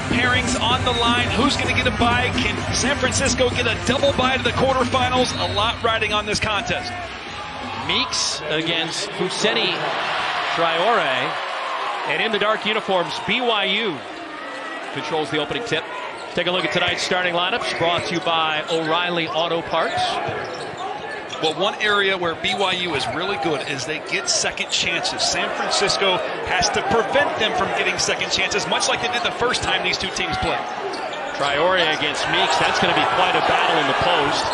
pairings on the line. Who's going to get a bye? Can San Francisco get a double bye to the quarterfinals? A lot riding on this contest. Meeks against Fousseni Traore. And in the dark uniforms, BYU controls the opening tip. Take a look at tonight's starting lineups, brought to you by O'Reilly Auto Parts. Well, one area where BYU is really good is they get second chances. San Francisco has to prevent them from getting second chances, much like they did the first time these two teams played. Traore against Meeks. That's going to be quite a battle in the post.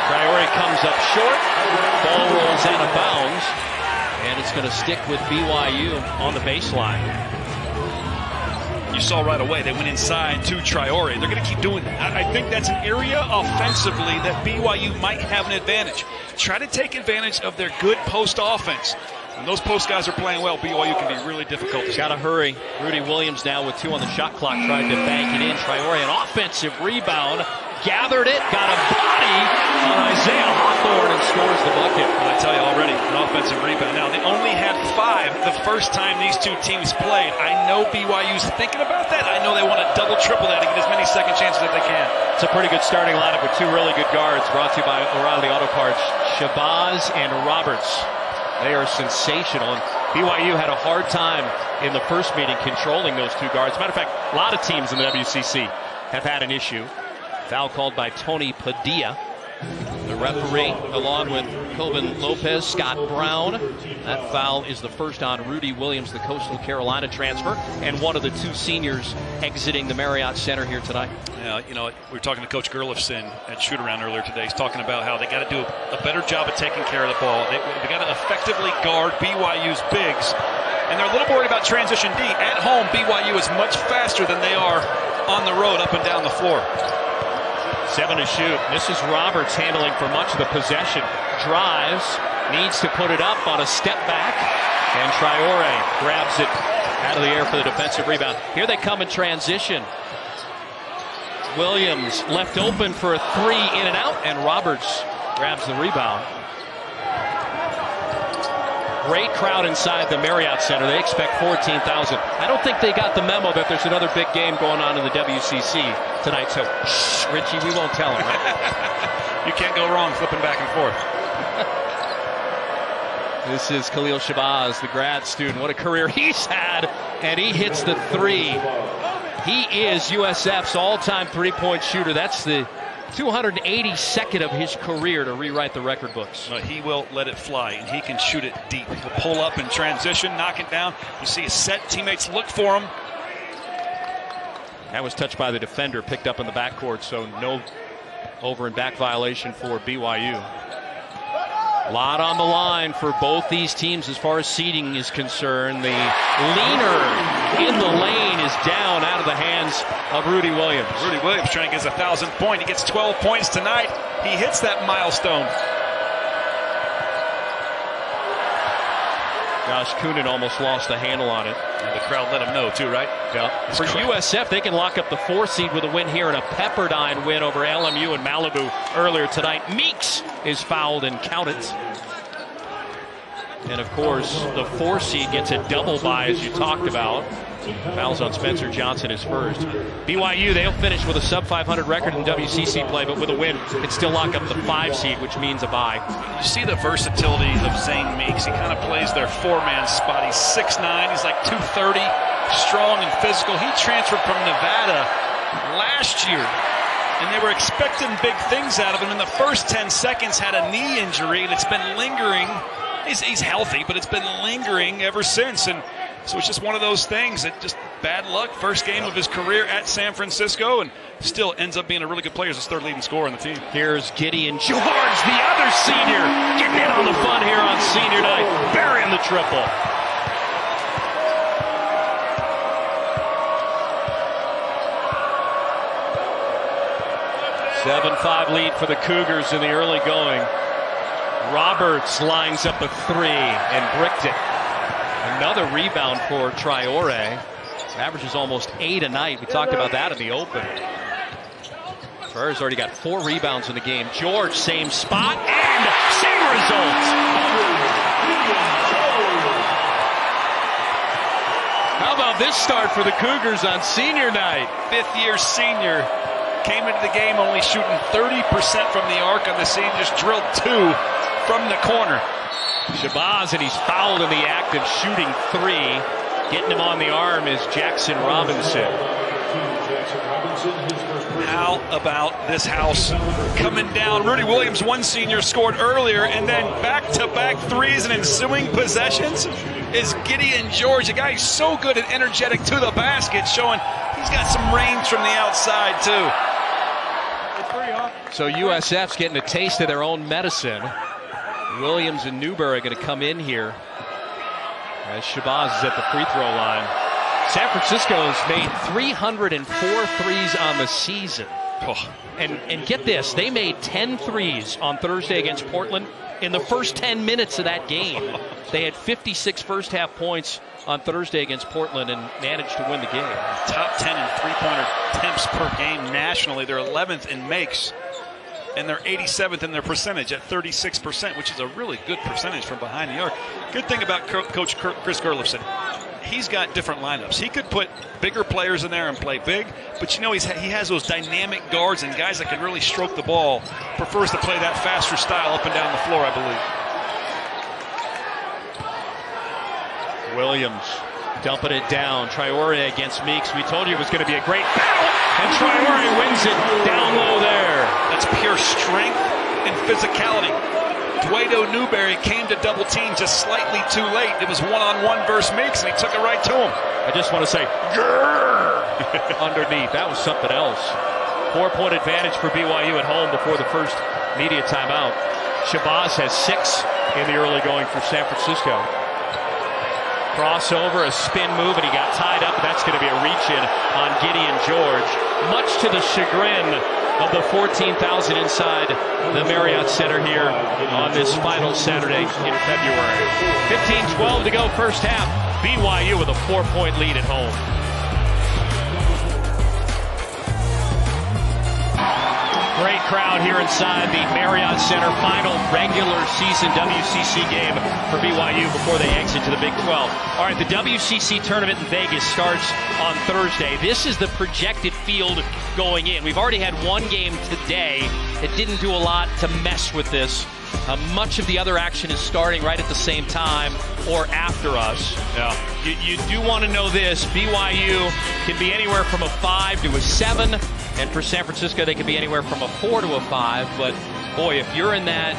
Traore comes up short. Ball rolls out of bounds. And it's going to stick with BYU on the baseline. You saw right away they went inside to Traore. They're going to keep doing that. I think that's an area offensively that BYU might have an advantage. Try to take advantage of their good post offense. When those post guys are playing well, BYU can be really difficult. Got to hurry. Rudy Williams now with 2 on the shot clock, tried to bank it in. Traore, an offensive rebound. Gathered it, got a body on Isaiah Hawthorne and scores the bucket. I tell you already, an offensive rebound. Now, they only had 5 the first time these two teams played. I know BYU's thinking about that. I know they want to double, triple that and get as many second chances as they can. It's a pretty good starting lineup with 2 really good guards, brought to you by O'Reilly Auto Parts. Shabazz and Roberts. They are sensational. And BYU had a hard time in the first meeting controlling those 2 guards. Matter of fact, a lot of teams in the WCC have had an issue. Foul called by Tony Padilla. The referee, along with Coben Lopez, Scott Brown. That foul is the first on Rudi Williams, the Coastal Carolina transfer, and one of the 2 seniors exiting the Marriott Center here tonight. Yeah, you know, we were talking to Coach Gerlifson at shoot-around earlier today. He's talking about how they got to do a better job of taking care of the ball. They got to effectively guard BYU's bigs, and they're a little worried about transition D. At home, BYU is much faster than they are on the road up and down the floor. 7 to shoot. This is Roberts handling for much of the possession. Drives, needs to put it up on a step back, and Traore grabs it out of the air for the defensive rebound. Here they come in transition. Williams left open for a 3 in and out, and Roberts grabs the rebound. Great crowd inside the Marriott Center. They expect 14,000. I don't think they got the memo that there's another big game going on in the WCC tonight. So, shh, Richie, we won't tell them, right? You can't go wrong flipping back and forth. This is Khalil Shabazz, the grad student. What a career he's had. And he hits the 3. He is USF's all-time three-point shooter. That's the 282nd of his career to rewrite the record books. He will let it fly, and he can shoot it deep. He'll pull up in transition, knock it down. You see his set teammates look for him. That was touched by the defender, picked up in the backcourt, so no over and back violation for BYU. A lot on the line for both these teams as far as seeding is concerned. The leaner in the lane is down out of the hands of Rudi Williams. Rudi Williams trying to get his 1,000th point. He gets 12 points tonight. He hits that milestone. Josh Coonan almost lost the handle on it. And the crowd let him know too, right? Yeah. For USF, they can lock up the 4 seed with a win here and a Pepperdine win over LMU and Malibu earlier tonight. Meeks is fouled and counted. And of course, the 4 seed gets a double bye, as you talked about. Fouls on Spencer Johnson is first. BYU, they'll finish with a sub-500 record in WCC play, but with a win, it still lock up the 5 seed, which means a bye. You see the versatility of Zane Meeks. He kind of plays their 4-man spot. He's 6'9", he's like 230, strong and physical. He transferred from Nevada last year, and they were expecting big things out of him. In the first 10 seconds, had a knee injury, and it's been lingering. He's healthy, but it's been lingering ever since. And so it's just one of those things that just bad luck. First game of his career at San Francisco, and still ends up being a really good player as his 3rd leading scorer on the team. Here's Gideon George, the other senior, getting in on the fun here on senior night, burying the triple. A 7-5 lead for the Cougars in the early going. Roberts lines up a 3 and bricked it. Another rebound for Traore. Averages almost 8 a night. We talked about that in the open. Traore's already got 4 rebounds in the game. George, same spot, and same result. How about this start for the Cougars on senior night? Fifth-year senior came into the game only shooting 30% from the arc on the scene, just drilled 2 from the corner. Shabazz, and he's fouled in the act of shooting 3. Getting him on the arm is Jackson Robinson. How about this house coming down? Rudi Williams, one senior, scored earlier, and then back-to-back threes and ensuing possessions is Gideon George, a guy who's so good and energetic to the basket, showing he's got some range from the outside, too. So USF's getting a taste of their own medicine. Williams and Newberry are going to come in here as Shabazz is at the free throw line. San Francisco's made 304 threes on the season. Oh. And get this, they made 10 threes on Thursday against Portland in the first 10 minutes of that game. They had 56 first half points on Thursday against Portland and managed to win the game. Top 10 in three-pointer attempts per game nationally. They're 11th in makes, and they're 87th in their percentage at 36%, which is a really good percentage from behind the arc. Good thing about Coach Chris Gerlifson, he's got different lineups. He could put bigger players in there and play big, but you know he has those dynamic guards and guys that can really stroke the ball. Prefers to play that faster style up and down the floor, I believe. Williams dumping it down. Traore against Meeks. We told you it was going to be a great battle, and Traore wins it down low there. That's pure strength and physicality. Duedo Newberry came to double team just slightly too late. It was one-on-one versus Meeks, and he took it right to him. I just want to say, grrr, underneath. That was something else. 4-point advantage for BYU at home before the first media timeout. Shabazz has 6 in the early going for San Francisco. Crossover, a spin move, and he got tied up. That's going to be a reach-in on Gideon George. Much to the chagrin of the 14,000 inside the Marriott Center here on this final Saturday in February. 15-12 to go first half. BYU with a 4-point lead at home. Great crowd here inside the Marriott Center. Final regular season WCC game for BYU before they exit to the Big 12. All right, the WCC tournament in Vegas starts on Thursday. This is the projected field going in. We've already had one game today. It didn't do a lot to mess with this. Much of the other action is starting right at the same time or after us. Yeah. You do want to know this. BYU can be anywhere from a 5 to a 7. And for San Francisco, they can be anywhere from a 4 to a 5. But, boy, if you're in that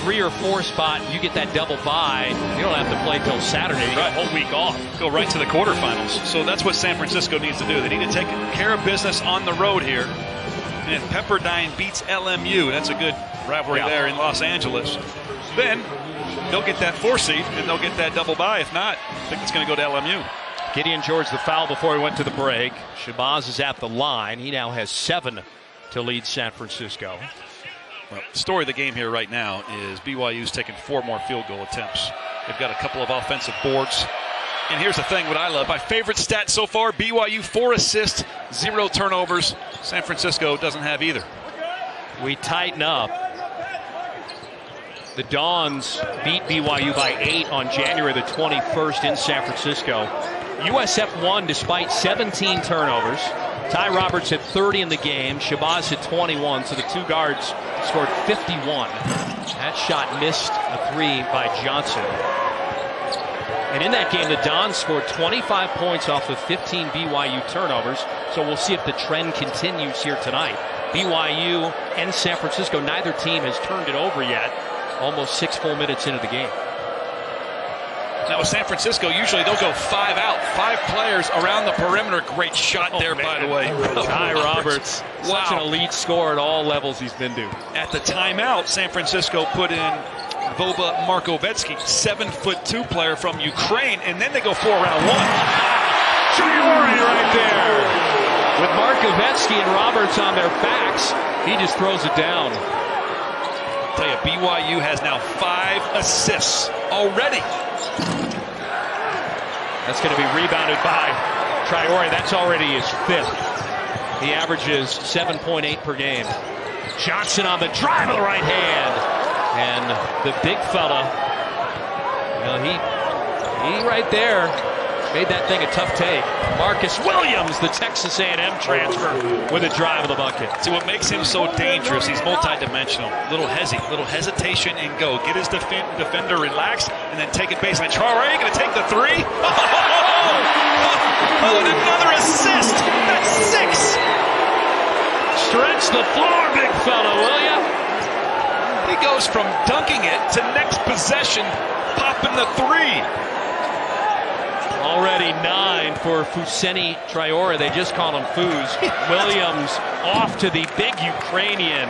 3 or 4 spot, you get that double bye, you don't have to play until Saturday. You got a whole week off. Go right to the quarterfinals. So that's what San Francisco needs to do. They need to take care of business on the road here. And if Pepperdine beats LMU, that's a good rivalry there in Los Angeles, then they'll get that 4 seed and they'll get that double bye. If not, I think it's going to go to LMU. Gideon George, the foul before he went to the break. Shabazz is at the line. He now has 7 to lead San Francisco. Well, the story of the game here right now is BYU's taking 4 more field goal attempts. They've got a couple of offensive boards. And here's the thing, what I love. My favorite stat so far, BYU 4 assists, 0 turnovers. San Francisco doesn't have either. We tighten up. The Dons beat BYU by 8 on January the 21st in San Francisco. USF won despite 17 turnovers. Ty Roberts had 30 in the game. Shabazz had 21, so the 2 guards scored 51. That shot missed a 3 by Johnson. And in that game, the Dons scored 25 points off of 15 BYU turnovers, so we'll see if the trend continues here tonight. BYU and San Francisco, neither team has turned it over yet, almost 6 full minutes into the game. Now with San Francisco, usually they'll go 5 out. 5 players around the perimeter. Great shot there, by the way. Ty Roberts, such an elite scorer at all levels he's been to. At the timeout, San Francisco put in Voba Markovetsky, 7'2" player from Ukraine, and then they go 4 around 1. Traore right there. With Markovetsky and Roberts on their backs, he just throws it down. I'll tell you, BYU has now 5 assists already. That's going to be rebounded by Traore. That's already his 5th. He averages 7.8 per game. Johnson on the drive of the right hand. And the big fella, he right there made that thing a tough take. Marcus Williams, the Texas A&M transfer, with a drive of the bucket. See, what makes him so dangerous, he's multi-dimensional. Little hesitation and go. Get his defender relaxed and then take it baseline. Traore going to take the three. Oh, and another assist. That's 6. Stretch the floor, big fella, will ya? He goes from dunking it to next possession, popping the 3. Already 9 for Fousseni Traore. They just call him Fouz. Williams off to the big Ukrainian,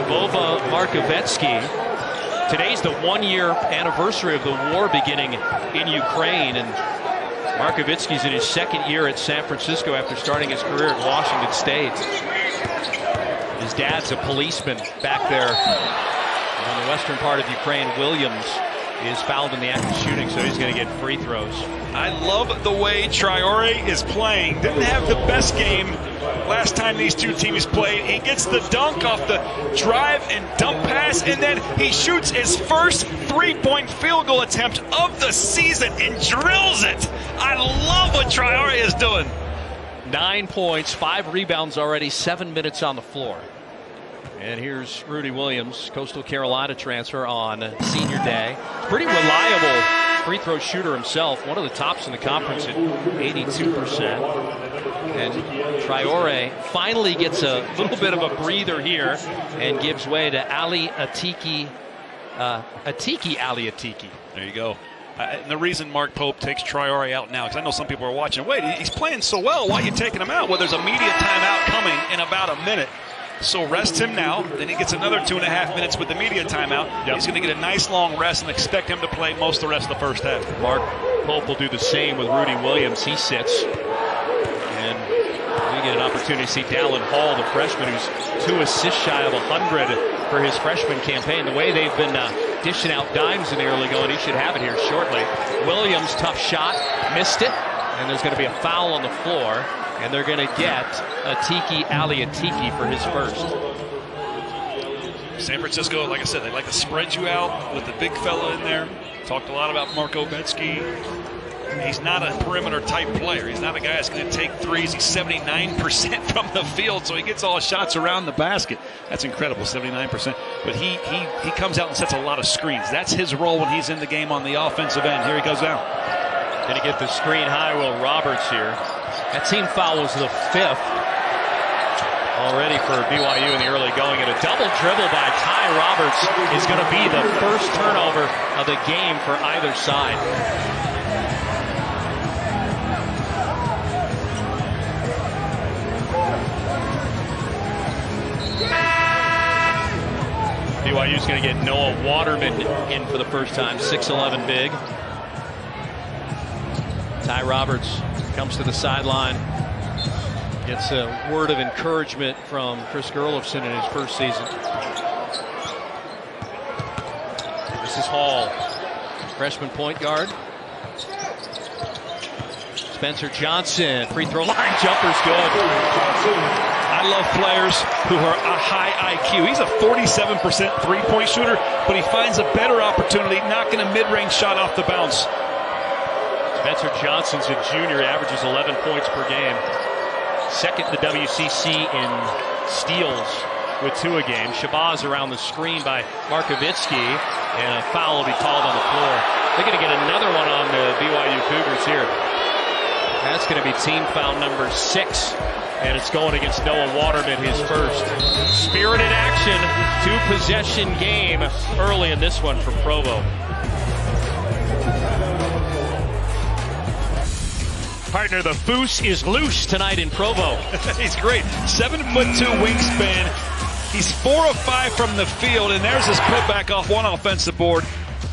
Vova Markovetsky. Today's the 1-year anniversary of the war beginning in Ukraine, and Markovetsky's in his 2nd year at San Francisco after starting his career at Washington State. His dad's a policeman back there in the western part of Ukraine. Williams is fouled in the act of shooting, so he's going to get free throws. I love the way Traore is playing. Didn't have the best game last time these two teams played. He gets the dunk off the drive and dump pass, and then he shoots his first 3-point field goal attempt of the season and drills it. I love what Traore is doing. 9 points, 5 rebounds already, 7 minutes on the floor. And here's Rudi Williams, Coastal Carolina transfer on senior day. Pretty reliable free throw shooter himself, one of the tops in the conference at 82%. And Traore finally gets a little bit of a breather here and gives way to Ali Atiki. Ali Atiki. There you go. And the reason Mark Pope takes Traore out now, because I know some people are watching, wait, he's playing so well, why are you taking him out? Well, there's a media timeout coming in about a minute. So rest him now. Then he gets another 2.5 minutes with the media timeout. Yep. He's going to get a nice long rest and expect him to play most of the rest of the first half. Mark Pope will do the same with Rudi Williams. He sits. And we get an opportunity to see Dallin Hall, the freshman, who's 2 assists shy of 100 for his freshman campaign. The way they've been dishing out dimes in the early going, he should have it here shortly. Williams, tough shot, missed it. And there's going to be a foul on the floor. And they're going to get Ali Atiki for his first. San Francisco, like I said, they like to spread you out with the big fella in there. Talked a lot about Markovetsky. He's not a perimeter type player. He's not a guy that's going to take threes. He's 79% from the field, so he gets all his shots around the basket. That's incredible, 79%. But he comes out and sets a lot of screens. That's his role when he's in the game on the offensive end. Here he goes down. Going to get the screen high, Will Roberts here. That team foul was the 5th already for BYU in the early going. And a double dribble by Ty Roberts is going to be the first turnover of the game for either side. BYU's going to get Noah Waterman in for the first time, 6'11" big. Ty Roberts comes to the sideline, gets a word of encouragement from Chris Gerlofson in his first season. This is Hall, freshman point guard. Spencer Johnson, free throw line jumper's good. I love players who are a high IQ. He's a 47% three-point shooter, but he finds a better opportunity knocking a mid-range shot off the bounce. Spencer Johnson's a junior, averages 11 points per game. Second in the WCC in steals with 2 a game. Shabazz around the screen by Markovetsky, and a foul will be called on the floor. They're going to get another one on the BYU Cougars here. That's going to be team foul number 6, and it's going against Noah Waterman, his first. Spirited action, 2-possession game early in this one from Provo. Partner, the Foose is loose tonight in Provo. He's great. 7'2" wingspan. He's 4 of 5 from the field, and there's his putback off one offensive board.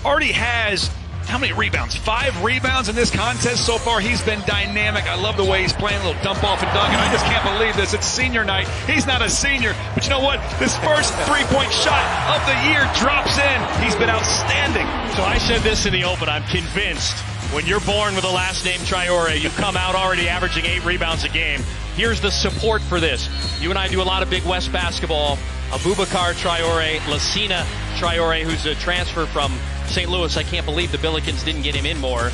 Already has how many rebounds? 5 rebounds in this contest so far. He's been dynamic. I love the way he's playing, a little dump off and dunk, and I just can't believe this. It's senior night. He's not a senior, but you know what? This first 3-point shot of the year drops in. He's been outstanding. So I said this in the open. I'm convinced when you're born with the last name Traore, you come out already averaging 8 rebounds a game. Here's the support for this. You and I do a lot of Big West basketball. Abubakar Traore, Lassina Traore, who's a transfer from St. Louis. I can't believe the Billikens didn't get him in more.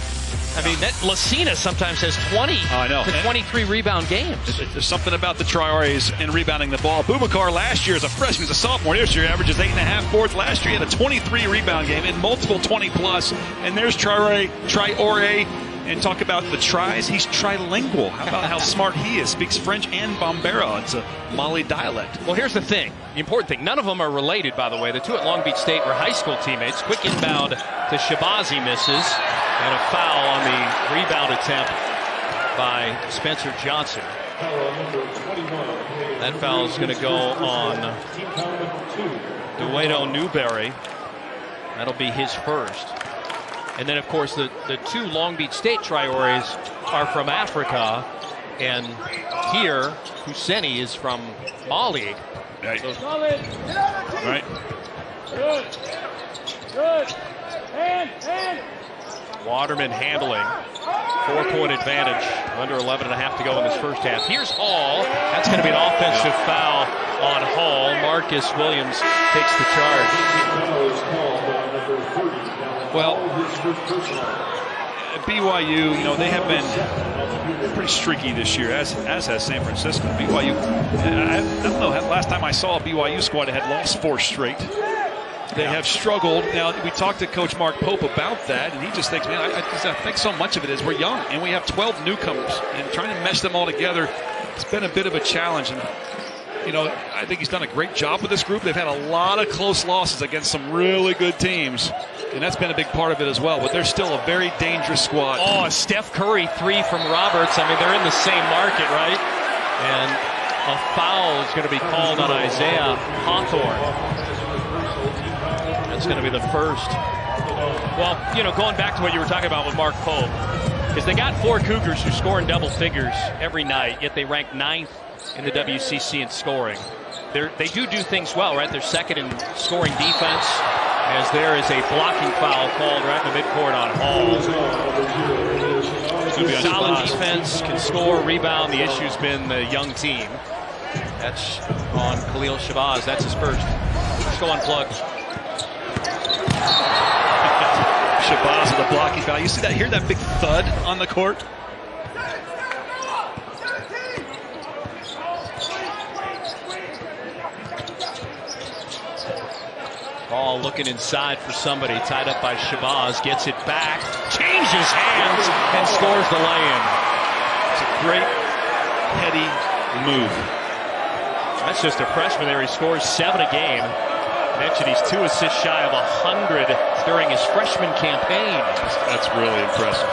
I mean, that Lucina sometimes has 20 to 23 rebound games. There's something about the Traores in rebounding the ball. Boubacar last year as a freshman, as a sophomore, this year averages 8.5 boards. Last year he had a 23 rebound game in multiple 20+. And there's Traore. And talk about the tries. He's trilingual. How about how smart he is? Speaks French and Bambara. It's a Mali dialect. Well, here's the thing. The important thing. None of them are related, by the way. The two at Long Beach State were high school teammates. Quick inbound to Shabazi misses. And a foul on the rebound attempt by Spencer Johnson. That foul is going to go on Duedo Newberry. That'll be his first. And then, of course, the two Long Beach State Traores are from Africa. And here, Husseini is from Mali. Right. So, right. Good. Hand. Waterman handling. 4-point advantage. Under 11.5 to go in this first half. Here's Hall. That's going to be an offensive foul on Hall. Marcus Williams takes the charge. Well, BYU, they have been pretty streaky this year, as has San Francisco. BYU, I don't know, last time I saw a BYU squad, it had lost 4 straight. They have struggled. Now, we talked to Coach Mark Pope about that, and he just thinks, man, I think so much of it is we're young, and we have 12 newcomers, and trying to mesh them all together, it's been a bit of a challenge. And I think he's done a great job with this group. They've had a lot of close losses against some really good teams, and that's been a big part of it as well. But they're still a very dangerous squad. Oh, a Steph Curry 3 from Roberts. I mean, they're in the same market, right? And a foul is going to be called on Isaiah Hawthorne. That's going to be the first. Well, going back to what you were talking about with Mark Pope, is they got 4 Cougars who score in double figures every night, yet they rank 9th in the WCC in scoring. They do things well, right? They're second in scoring defense, as there is a blocking foul called right in the midcourt on Hall. Solid defense, can score, rebound. The issue's been the young team. That's on Khalil Shabazz. That's his first. Let's go unplugged. Shabazz with a blocking foul. You see that? Hear that big thud on the court? Ball looking inside for somebody, tied up by Shabazz, gets it back, changes hands, and scores the lay-in. It's a great, heady move. That's just a freshman there. He scores 7 a game. Mentioned he's 2 assists shy of 100 during his freshman campaign. That's really impressive.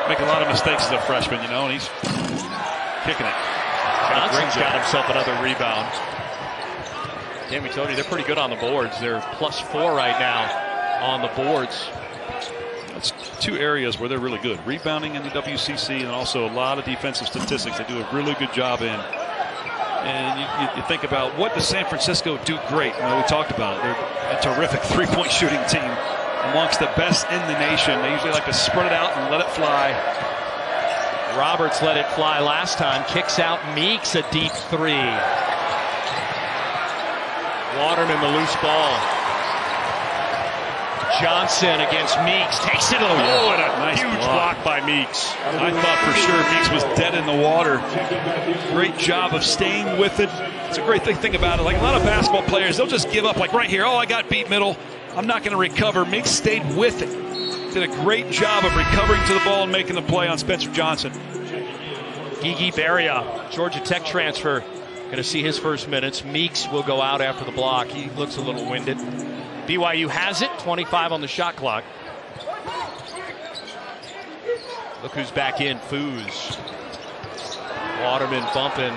Make a lot of mistakes as a freshman, and he's kicking it. Johnson's got himself another rebound. Again, we told you they're pretty good on the boards. They're +4 right now on the boards. That's 2 areas where they're really good. Rebounding in the WCC and also a lot of defensive statistics they do a really good job in. And you think about what does San Francisco do great. We talked about it. They're a terrific 3-point shooting team, amongst the best in the nation. They usually like to spread it out and let it fly. Roberts let it fly last time. Kicks out Meeks, a deep 3. Waterman the loose ball. Johnson against Meeks. Takes it to the hole, and a nice huge block by Meeks. I thought for sure Meeks was dead in the water. Great job of staying with it. It's a great thing about it. Like a lot of basketball players, they'll just give up. Like right here, I got beat middle. I'm not going to recover. Meeks stayed with it. Did a great job of recovering to the ball and making the play on Spencer Johnson. Gigi Beria, Georgia Tech transfer, going to see his first minutes. Meeks will go out after the block. He looks a little winded. BYU has it, 25 on the shot clock. Look who's back in, Foos. Waterman bumping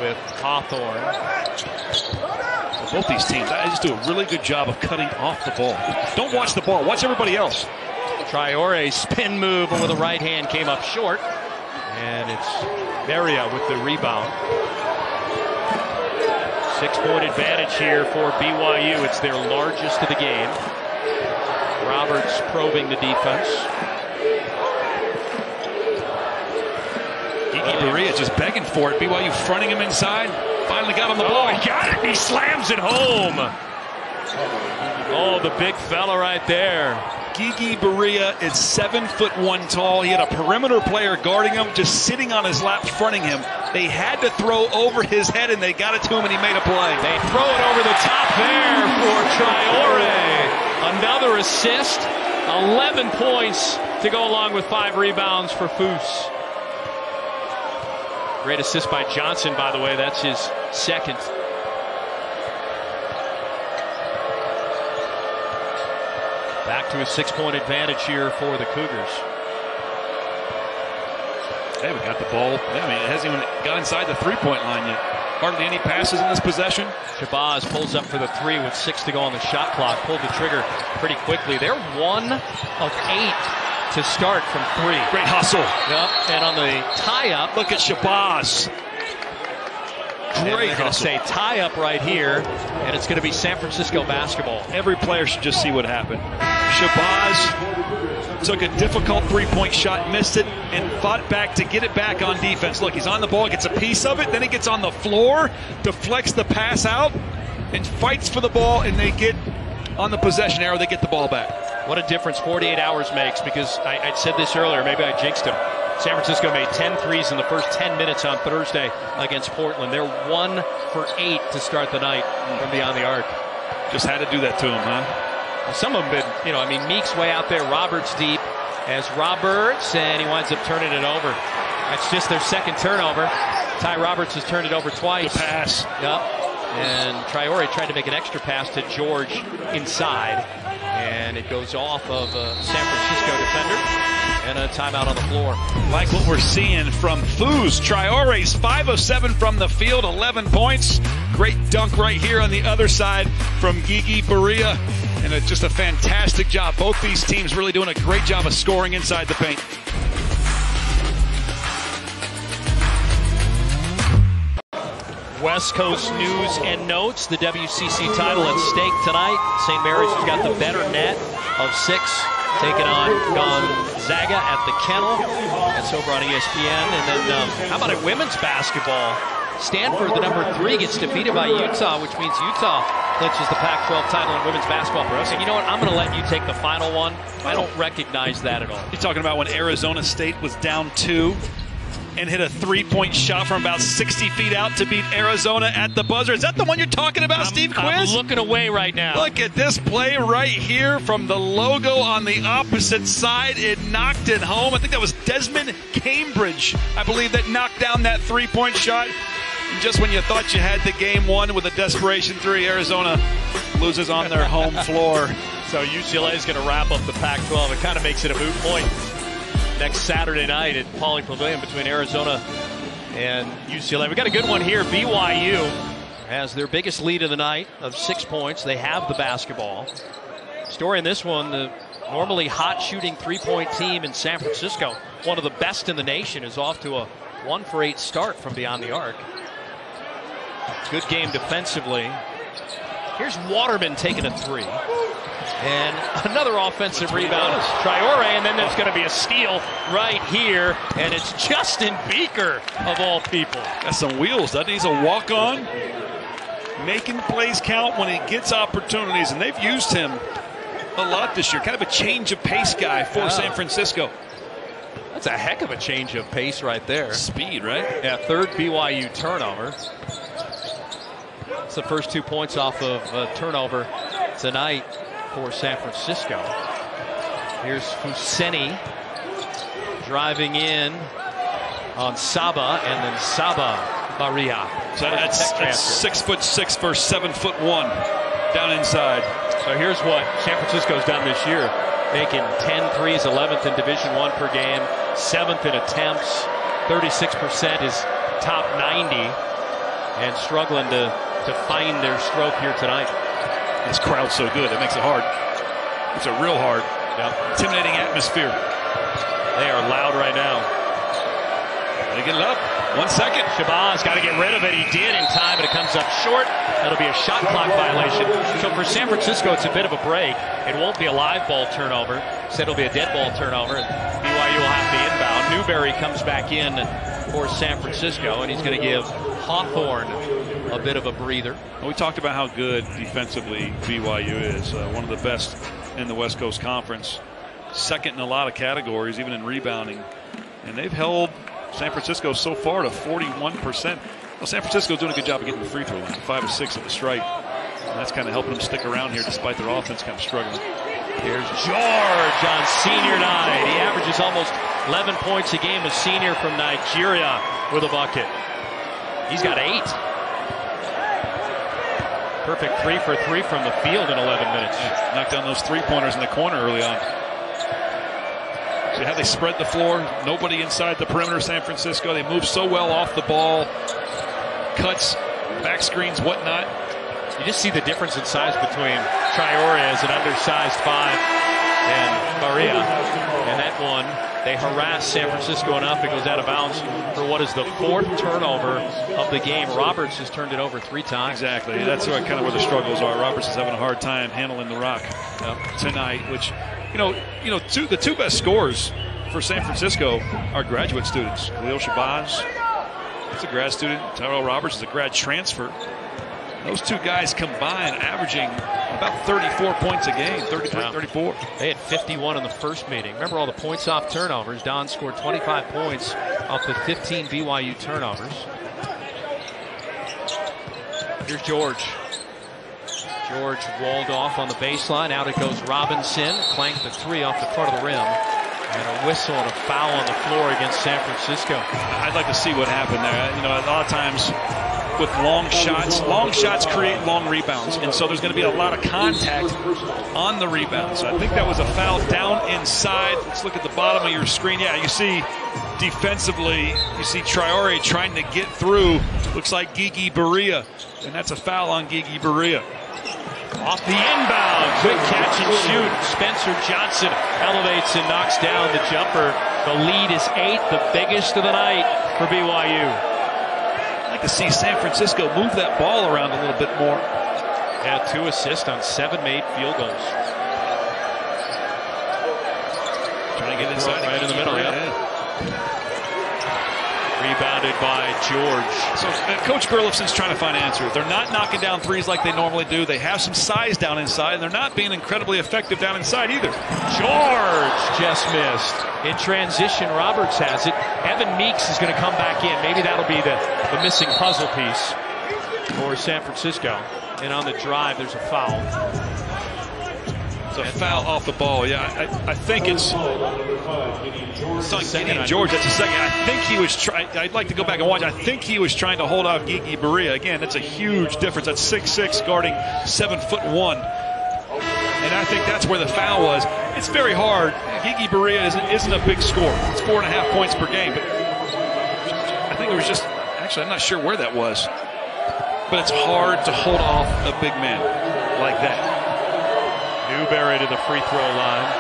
with Hawthorne. Both these teams, I just do a really good job of cutting off the ball. Don't watch the ball, watch everybody else. Traore spin move with the right hand came up short. And it's Beria with the rebound. 6-point advantage here for BYU. It's their largest of the game. Roberts probing the defense. Beria just begging for it. BYU fronting him inside. Finally got on the ball. He got it. He slams it home. Oh, the big fella right there. Gigi Berea is 7'1" tall. He had a perimeter player guarding him, just sitting on his lap, fronting him. They had to throw over his head, and they got it to him, and he made a play. They throw it over the top there for Traore. Another assist. 11 points to go along with 5 rebounds for Foose. Great assist by Johnson, by the way. That's his second. Back to a 6-point advantage here for the Cougars. Hey, we got the ball. I mean, it hasn't even got inside the three-point line yet. Hardly any passes in this possession. Shabazz pulls up for the 3 with 6 to go on the shot clock. Pulled the trigger pretty quickly. They're 1 of 8 to start from 3. Great hustle. Yep. And on the tie-up, look at Shabazz. Great hustle. Say tie-up right here, and it's going to be San Francisco basketball. Every player should just see what happened. Shabazz took a difficult three-point shot, missed it, and fought back to get it back on defense. Look, he's on the ball, gets a piece of it, then he gets on the floor, deflects the pass out, and fights for the ball, and they get on the possession arrow, they get the ball back. What a difference 48 hours makes, because I said this earlier, maybe I jinxed him. San Francisco made 10 threes in the first 10 minutes on Thursday against Portland. They're 1 for 8 to start the night from beyond the arc. Just had to do that to him, huh? Well, some of them been, Meek's way out there, Roberts deep as Roberts, and he winds up turning it over. That's just their second turnover. Ty Roberts has turned it over twice. The pass. Yep. And Traore tried to make an extra pass to George inside, and it goes off of a San Francisco defender, and a timeout on the floor. Like what we're seeing from Foose. Traore's 5 of 7 from the field, 11 points. Great dunk right here on the other side from Gigi Berea, and it's just a fantastic job. Both these teams really doing a great job of scoring inside the paint. West Coast news and notes. The WCC title at stake tonight. St. Mary's has got the better net of 6, taking on Gonzaga at the Kennel. That's over on ESPN. And then how about at women's basketball? Stanford, the number 3, gets defeated by Utah, which means Utah clinches the Pac-12 title in women's basketball for us. And you know what? I'm going to let you take the final one. I don't recognize that at all. You're talking about when Arizona State was down 2 and hit a 3-point shot from about 60 feet out to beat Arizona at the buzzer. Is that the one you're talking about, Steve Quiz? I'm looking away right now. Look at this play right here from the logo on the opposite side. It knocked it home. I think that was Desmond Cambridge, I believe, that knocked down that 3-point shot. And just when you thought you had the game won with a desperation 3, Arizona loses on their home floor. So UCLA is going to wrap up the Pac-12. It kind of makes it a moot point. Next Saturday night at Pauley Pavilion between Arizona and UCLA. We got a good one here. BYU has their biggest lead of the night of 6 points. They have the basketball. Story in this one, the normally hot shooting 3-point team in San Francisco, one of the best in the nation, is off to a 1 for 8 start from beyond the arc. Good game defensively. Here's Waterman taking a 3. And another offensive rebound. Traore, and then there's going to be a steal right here, and it's Justin Beaker, of all people. Got some wheels, doesn't he? He's a walk-on, making plays count when he gets opportunities, and they've used him a lot this year. Kind of a change of pace guy for San Francisco. That's a heck of a change of pace right there. Speed, right? Yeah, 3rd BYU turnover. It's the first 2 points off of turnover tonight for San Francisco. Here's Fuseni driving in on Saba, and then Saba Baria. So that's 6'6" versus 7'1" down inside. So here's what San Francisco's done this year, making 10 threes, 11th in Division I per game, 7th in attempts, 36% is top 90, and struggling to find their stroke here tonight. This crowd's so good, it makes it hard. It's a real hard, intimidating atmosphere. They are loud right now. Gotta get it up. 1 second. Shabazz got to get rid of it. He did in time, but it comes up short. That'll be a shot clock violation. So for San Francisco, it's a bit of a break. It won't be a live ball turnover. Instead, it'll be a dead ball turnover. And BYU will have the inbound. Newberry comes back in for San Francisco, and he's going to give Hawthorne a bit of a breather. Well, we talked about how good defensively BYU is. One of the best in the West Coast Conference. Second in a lot of categories, even in rebounding. And they've held San Francisco so far to 41%. Well, San Francisco's doing a good job of getting the free throw line, 5 of 6 at the stripe. And that's kind of helping them stick around here despite their offense kind of struggling. Here's George on senior night. He averages almost 11 points a game. A senior from Nigeria with a bucket. He's got 8. Perfect 3 for 3 from the field in 11 minutes. Yeah, knocked down those 3-pointers in the corner early on. See how they spread the floor? Nobody inside the perimeter, San Francisco. They move so well off the ball. Cuts, back screens, whatnot. You just see the difference in size between Traore as an undersized 5 and Maria. And that one, they harass San Francisco enough. It goes out of bounds for what is the 4th turnover of the game. Roberts has turned it over 3 times. Exactly. That's kind of where the struggles are. Roberts is having a hard time handling the rock tonight, which, the 2 best scorers for San Francisco are graduate students. Khalil Shabazz is a grad student. Tyrell Roberts is a grad transfer. Those 2 guys combined averaging about 34 points a game, 33, 34. They had 51 in the first meeting. Remember all the points off turnovers. Don scored 25 points off the 15 BYU turnovers. Here's George. George walled off on the baseline. Out it goes Robinson. Clanked the 3 off the front of the rim. And a whistle and a foul on the floor against San Francisco. I'd like to see what happened there. A lot of times with long shots create long rebounds. And so there's going to be a lot of contact on the rebounds. I think that was a foul down inside. Let's look at the bottom of your screen. Yeah, you see defensively, you see Traore trying to get through. Looks like Gigi Berea. And that's a foul on Gigi Berea. Off the inbound, quick catch and shoot. Spencer Johnson elevates and knocks down the jumper. The lead is 8, the biggest of the night for BYU. I'd like to see San Francisco move that ball around a little bit more. Yeah, 2 assists on 7 made field goals. Trying to get inside. Right in the middle, yeah. Rebounded by George. So Coach Burlefson's trying to find answers. They're not knocking down threes like they normally do. They have some size down inside, and they're not being incredibly effective down inside either. George just missed. In transition, Roberts has it. Evan Meeks is going to come back in. Maybe that'll be the missing puzzle piece for San Francisco. And on the drive, there's a foul. It's a foul off the ball. Yeah, I think it's on Gideon George. That's a second. I think he was trying. I'd like to go back and watch. I think he was trying to hold off Gigi Berea. Again, that's a huge difference. That's 6'6" guarding 7'1". And I think that's where the foul was. It's very hard. Gigi Berea isn't a big scorer. It's 4.5 points per game. But I think it was just, actually, I'm not sure where that was. But it's hard to hold off a big man like that. Newberry to the free throw line.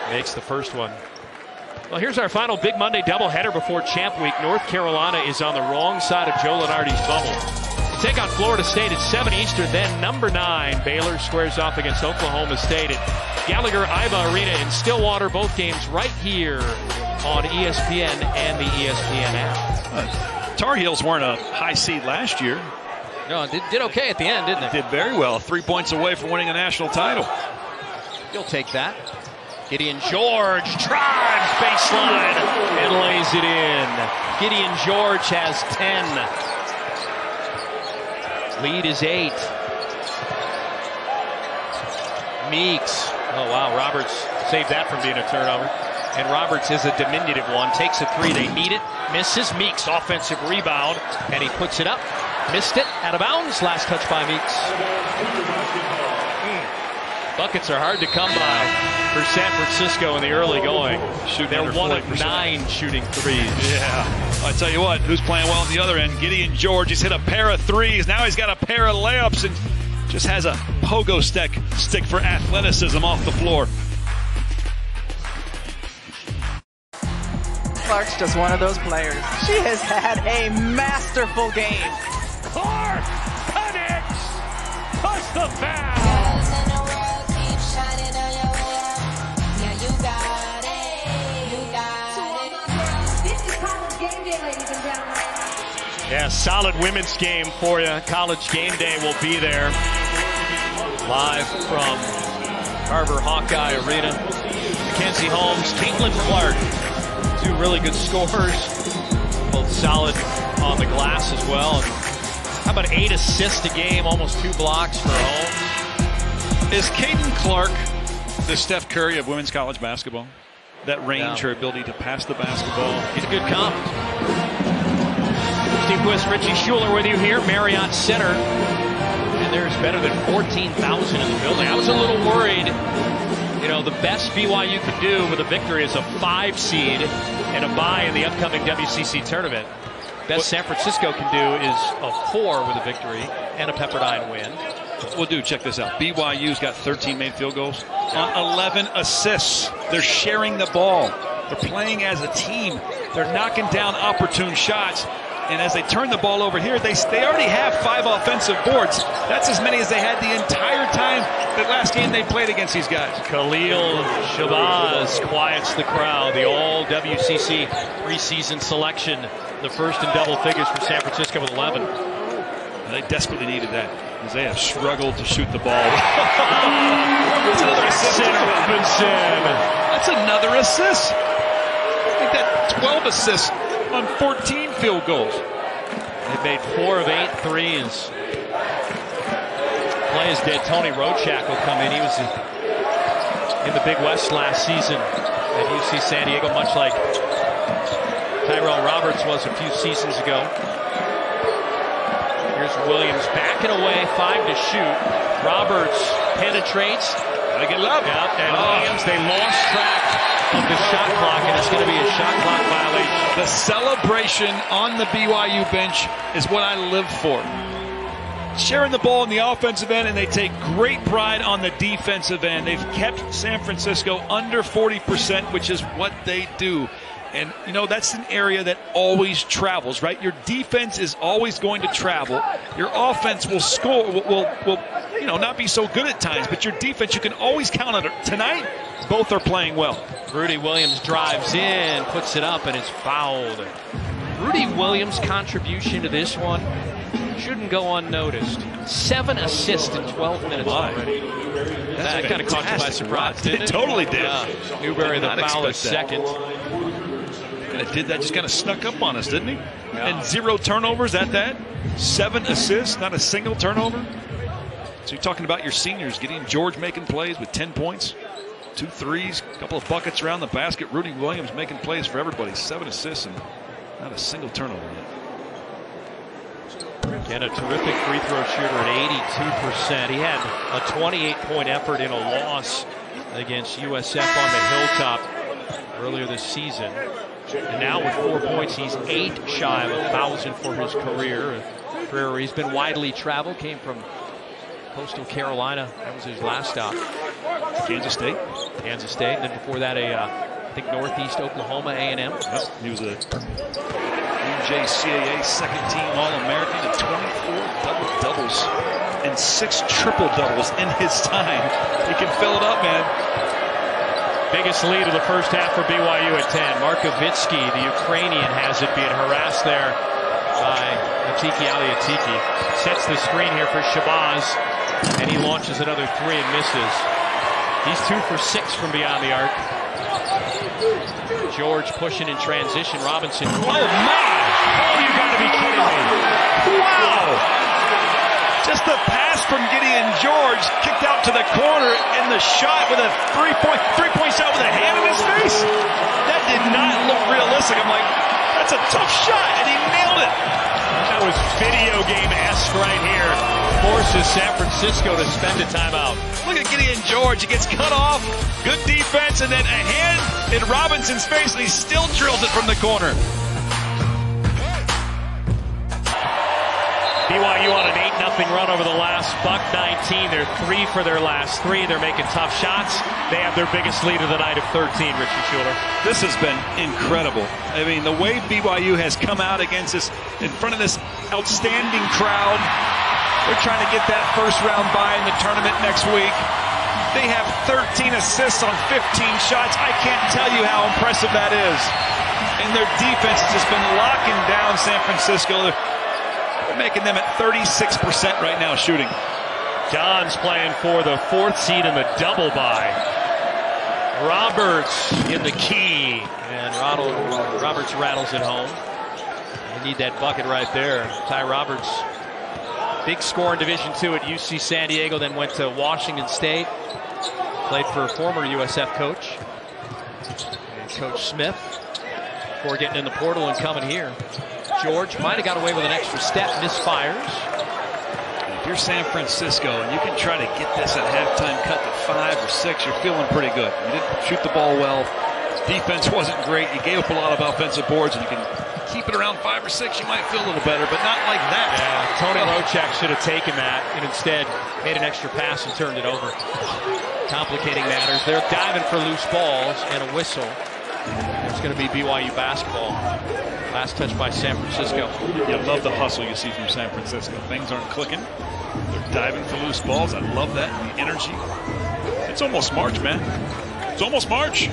Makes the first one. Well, here's our final Big Monday doubleheader before Champ Week. North Carolina is on the wrong side of Joe Lunardi's bubble. Take on Florida State at 7 Eastern. Then number 9, Baylor squares off against Oklahoma State at Gallagher-Iba Arena in Stillwater. Both games right here on ESPN and the ESPN app. Tar Heels weren't a high seed last year. No, did okay at the end, didn't they? Did very well. 3 points away from winning a national title. You'll take that. Gideon George drives baseline and lays it in. Gideon George has 10. Lead is 8. Meeks. Oh, wow. Roberts saved that from being a turnover. And Roberts is a diminutive one. Takes a 3. They need it. Misses. Meeks offensive rebound. And he puts it up. Missed it. Out of bounds. Last touch by Meeks. Buckets are hard to come by for San Francisco in the early going. They're 1 of 9 shooting threes. Yeah. I tell you what, who's playing well on the other end? Gideon George. He's hit a pair of threes. Now he's got a pair of layups and just has a pogo stick for athleticism off the floor. Clark's just one of those players. She has had a masterful game. Clark connects. Plus the foul. Yeah, solid women's game for you. College game day will be there. Live from Carver Hawkeye Arena. Mackenzie Holmes, Caitlin Clark. Two really good scorers. Both solid on the glass as well. How about 8 assists a game, almost 2 blocks for Holmes. Is Caitlin Clark the Steph Curry of women's college basketball? That range, her ability to pass the basketball. He's a good comp. Steve Quist, Richie Schuler with you here, Marriott Center. And there's better than 14,000 in the building. I was a little worried. You know, the best BYU could do with a victory is a 5 seed and a bye in the upcoming WCC tournament. Best San Francisco can do is a 4 with a victory and a Pepperdine win. Well, dude, check this out. BYU's got 13 made field goals on 11 assists. They're sharing the ball. They're playing as a team. They're knocking down opportune shots. And as they turn the ball over here, they already have 5 offensive boards. That's as many as they had the entire time that last game they played against these guys. Khalil Shabazz quiets the crowd. The all-WCC preseason selection. The first in double figures for San Francisco with 11. And they desperately needed that because they have struggled to shoot the ball. That's another assist. Robinson. That's another assist. I think that 12 assists on 14 field goals. They made 4 of 8 threes. Play is dead. Tony Rochak will come in. He was in the Big West last season at UC San Diego, much like Tyrell Roberts was a few seasons ago. Here's Williams backing away, 5 to shoot. Roberts penetrates. Gotta get love. Yep, and Williams, they lost track of the shot clock, and it's going to be a shot clock violation. The celebration on the BYU bench is what I live for. Sharing the ball in the offensive end, and they take great pride on the defensive end. They've kept San Francisco under 40%, which is what they do. And, you know, that's an area that always travels, right? Your defense is always going to travel. Your offense will score, will you know, not be so good at times, but your defense, you can always count on it. Tonight, both are playing well. Rudy Williams drives in, puts it up, and it's fouled. Rudy Williams' contribution to this one shouldn't go unnoticed. 7 assists in 12 minutes already. That kind of caught you by surprise, didn't it? It totally did. Newberry, the foul is second. And it did that, just kind of snuck up on us, didn't he? Yeah. And 0 turnovers at that. 7 assists, not a single turnover. So you're talking about your seniors, getting George making plays with 10 points, 2 threes, a couple of buckets around the basket. Rudy Williams making plays for everybody. 7 assists and not a single turnover yet. Again, a terrific free throw shooter at 82%. He had a 28-point effort in a loss against USF on the Hilltop earlier this season. And now with 4 points, he's 8 shy of 1,000 for his career. A career where he's been widely traveled, came from Coastal Carolina. That was his last stop. Kansas State. Kansas State. And then before that, I think Northeast Oklahoma A&M. Yep. He was a NJCAA second-team All-American and 24 double-doubles and 6 triple-doubles in his time. He can fill it up, man. Biggest lead of the first half for BYU at 10. Markovitsky, the Ukrainian, has it, being harassed there by Atiki Aliatiki. Sets the screen here for Shabazz, and he launches another 3 and misses. He's 2 for 6 from beyond the arc. George pushing in transition. Robinson. Oh, my! Oh, you got to be kidding me. Wow! Just the pass from Gideon George, kicked out to the corner, and the shot with a three-point shot with a hand in his face. That did not look realistic. I'm like, that's a tough shot, and he nailed it. That was video game-esque right here. Forces San Francisco to spend a timeout. Look at Gideon George. He gets cut off. Good defense, and then a hand in Robinson's face, and he still drills it from the corner. BYU on an 8-0 run over the last buck 19. They're 3 for their last 3. They're making tough shots. They have their biggest lead of the night of 13, Richie Schuler. This has been incredible. I mean, the way BYU has come out against this, in front of this outstanding crowd. They're trying to get that first-round bye in the tournament next week. They have 13 assists on 15 shots. I can't tell you how impressive that is. And their defense has just been locking down San Francisco. They're making them at 36% right now shooting. Don's playing for the 4th seed in the double bye. Roberts in the key, and Roberts rattles it home. They need that bucket right there. Ty Roberts, big score in Division II at UC San Diego, then went to Washington State. Played for former USF coach and Coach Smith before getting in the portal and coming here. George might have got away with an extra step, misfires. If you're San Francisco and you can try to get this at halftime cut to 5 or 6, you're feeling pretty good. You didn't shoot the ball well. Defense wasn't great. You gave up a lot of offensive boards, and you can keep it around 5 or 6. You might feel a little better, but not like that. Yeah, Tony Rochak should have taken that and instead made an extra pass and turned it over. Complicating matters. They're diving for loose balls and a whistle. It's going to be BYU basketball. Last touch by San Francisco. You love the hustle you see from San Francisco. Things aren't clicking. They're diving for loose balls. I love that. The energy. It's almost March, man. It's almost March.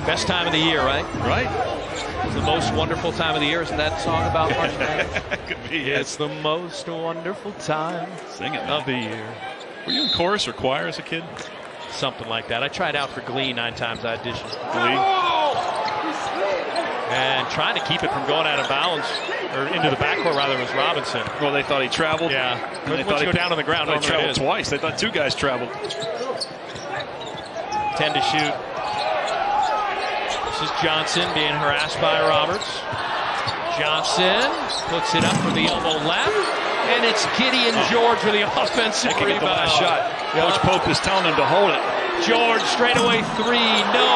Best time of the year, right? Right. It's the most wonderful time of the year. Isn't that song about March Madness? Could be, yes. It's the most wonderful time Sing it, of the year. Were you in chorus or choir as a kid? Something like that. I tried out for Glee 9 times. I auditioned. Glee? And trying to keep it from going out of bounds, or into the backcourt rather, was Robinson. Well, they thought he traveled. Yeah. Once you go down on the ground, they traveled twice. They thought 2 guys traveled. 10 to shoot. This is Johnson being harassed by Roberts. Johnson puts it up for the elbow left. And it's Gideon George with the offensive rebound. The last shot. Coach Pope is telling him to hold it. George straightaway 3. No.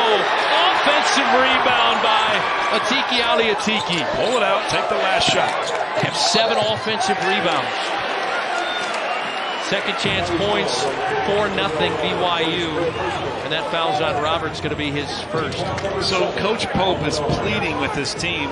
Offensive rebound by Atiki Aliatiki. Pull it out. Take the last shot. They have 7 offensive rebounds. Second chance points, 4-0 BYU. And that foul on Roberts going to be his first. So Coach Pope is pleading with his team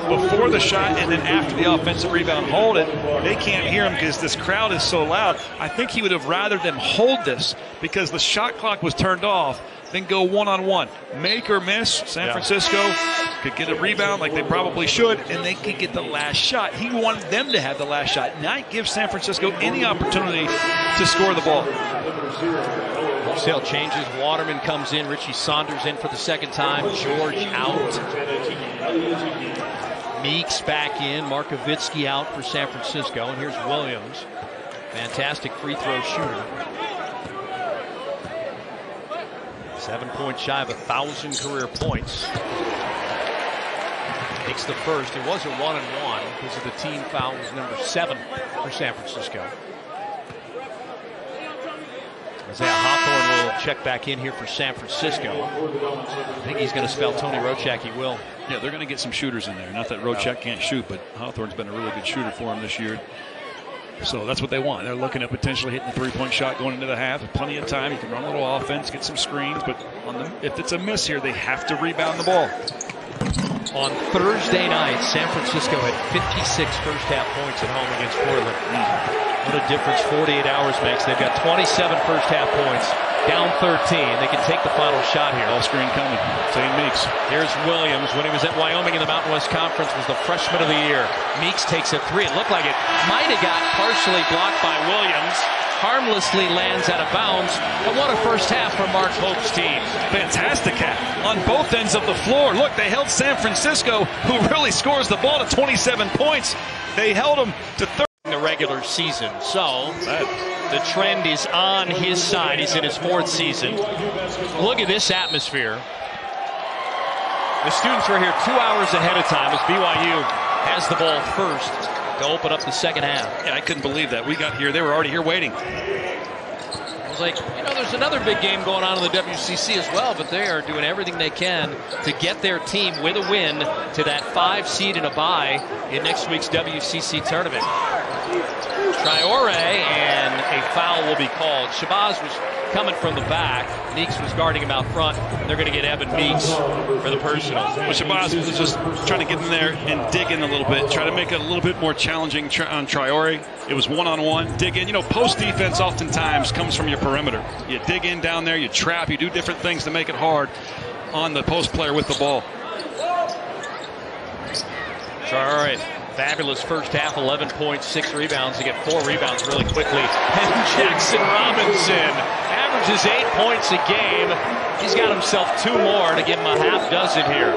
before the shot and then after the offensive rebound. Hold it. They can't hear him because this crowd is so loud. I think he would have rather them hold this because the shot clock was turned off than go one-on-one. Make or miss, San Francisco could get a rebound like they probably should, and they could get the last shot. He wanted them to have the last shot, not give San Francisco any opportunity to score the ball. Wholesale changes. Waterman comes in. Richie Saunders in for the second time. George out. Meeks back in. Markovitsky out for San Francisco. And here's Williams. Fantastic free throw shooter. 7 points shy of 1,000 career points. Makes the first. It was a 1-and-1 because of the team foul was number 7 for San Francisco. Isaiah Hawthorne will check back in here for San Francisco. I think he's going to spell Tony Rochak. He will. Yeah, they're going to get some shooters in there. Not that Rochak can't shoot, but Hawthorne's been a really good shooter for him this year. So that's what they want. They're looking at potentially hitting the 3-point shot going into the half. Plenty of time. You can run a little offense, get some screens, but if it's a miss here, they have to rebound the ball. On Thursday night, San Francisco had 56 first-half points at home against Portland. What a difference 48 hours makes. They've got 27 first-half points, down 13. They can take the final shot here. All screen coming. St. Meeks. Here's Williams. When he was at Wyoming in the Mountain West Conference, was the freshman of the year. Meeks takes a 3. It looked like it might have got partially blocked by Williams. Harmlessly lands out of bounds. And what a first half for Mark Pope's team. Fantastic half on both ends of the floor. Look, they held San Francisco, who really scores the ball, to 27 points. They held them to 30. The regular season. So the trend is on his side. He's in his 4th season. Look at this atmosphere. The students were here 2 hours ahead of time as BYU has the ball first to open up the second half. Yeah, I couldn't believe that. We got here. They were already here waiting. I was like, there's another big game going on in the WCC as well, but they are doing everything they can to get their team with a win to that 5 seed and a bye in next week's WCC tournament. Traore, and a foul will be called. Shabazz was coming from the back. Meeks was guarding him out front. They're going to get Evan Meeks for the personal. Well, Shabazz was just trying to get in there and dig in a little bit, try to make it a little bit more challenging on Traore. It was one-on-one, dig in. Post defense oftentimes comes from your perimeter. You dig in down there, you trap, you do different things to make it hard on the post player with the ball. Traore, fabulous first half, 11 points, 6 rebounds. He get 4 rebounds really quickly. And Jackson Robinson averages 8 points a game. He's got himself 2 more to give him a half dozen here.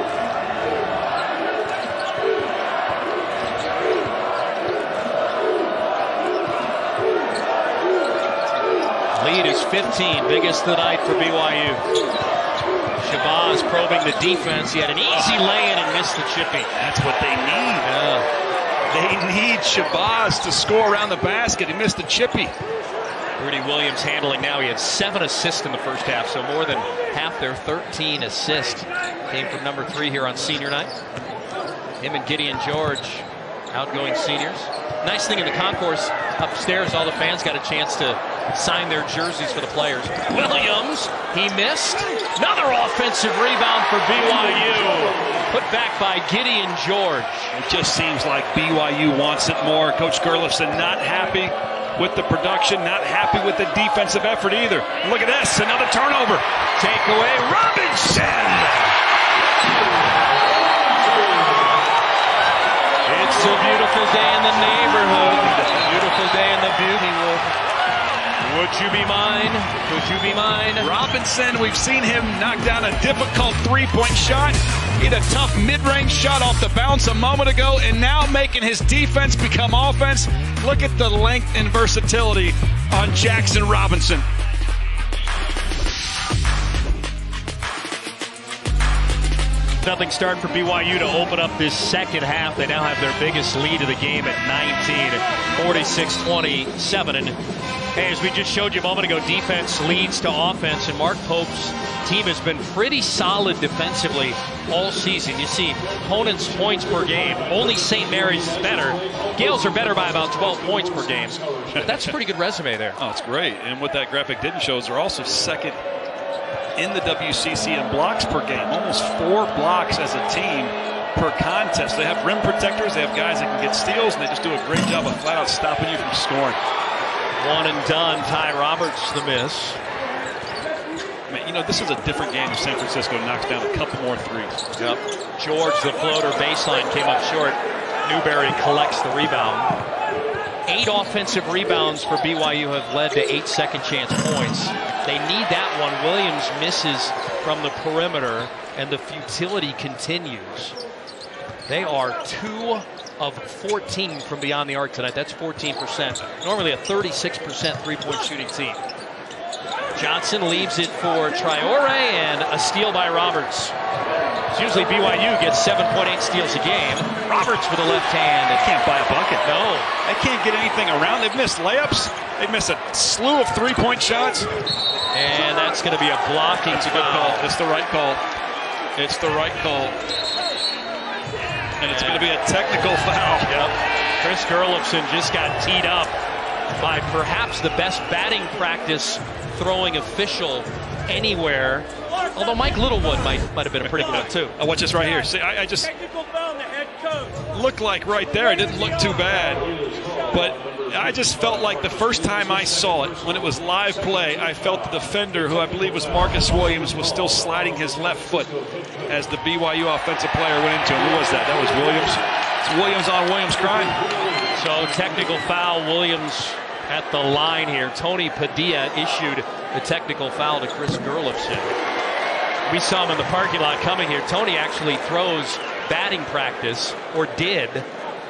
Lead is 15, biggest tonight for BYU. Shabazz probing the defense. He had an easy lay-in and missed the chippy. That's what they need. They need Shabazz to score around the basket. He missed the chippy. Rudi Williams handling now. He had 7 assists in the first half, so more than half their 13 assists came from number 3 here on senior night. Him and Gideon George, outgoing seniors. Nice thing in the concourse upstairs, all the fans got a chance to sign their jerseys for the players. Williams, he missed. Another offensive rebound for BYU. Put back by Gideon George. It just seems like BYU wants it more. Coach Gerlifson not happy with the production, not happy with the defensive effort either. Look at this, another turnover. Takeaway, Robinson! It's a beautiful day in the neighborhood. Beautiful day in the beauty room. Would you be mine? Could you be mine? Robinson, we've seen him knock down a difficult three-point shot. He had a tough mid-range shot off the bounce a moment ago, and now making his defense become offense. Look at the length and versatility on Jackson Robinson. Nothing start for BYU to open up this second half. They now have their biggest lead of the game at 19, 46-27. And hey, as we just showed you a moment ago, defense leads to offense, and Mark Pope's team has been pretty solid defensively all season. You see opponents' points per game. Only St. Mary's is better. Gales are better by about 12 points per game. That's a pretty good resume there. Oh, it's great. And what that graphic didn't show is they're also second in the WCC in blocks per game. Almost 4 blocks as a team per contest. They have rim protectors. They have guys that can get steals, and they just do a great job of flat out stopping you from scoring. One and done. Ty Roberts the miss. Man, you know, this is a different game if San Francisco knocks down a couple more threes. Yep. George, the floater baseline, came up short. Newberry collects the rebound. 8 offensive rebounds for BYU have led to 8 second chance points. They need that one. Williams misses from the perimeter, and the futility continues. They are 2 of 14 from beyond the arc tonight. That's 14%. Normally a 36% three-point shooting team. Johnson leaves it for Traore, and a steal by Roberts. Usually BYU gets 7.8 steals a game. Roberts with a left hand. They can't buy a bucket. No. They can't get anything around. They've missed layups. They've missed a slew of three-point shots. And that's going to be a blocking It's a good call. It's the right call. It's the right call. And it's going to be a technical foul. Yep. Chris Gerlifson just got teed up by perhaps the best batting practice throwing official anywhere. Although Mike Littlewood might have been a pretty good one too. Oh, watch this right here. See, I just looked like right there. It didn't look too bad, but I just felt like the first time I saw it, when it was live play, I felt the defender, who I believe was Marcus Williams, was still sliding his left foot as the BYU offensive player went into him. Who was that? That was Williams. It's Williams on Williams crime. So technical foul, Williams at the line here. Tony Padilla issued the technical foul to Chris Gerlifson. We saw him in the parking lot coming here. Tony actually throws batting practice, or did,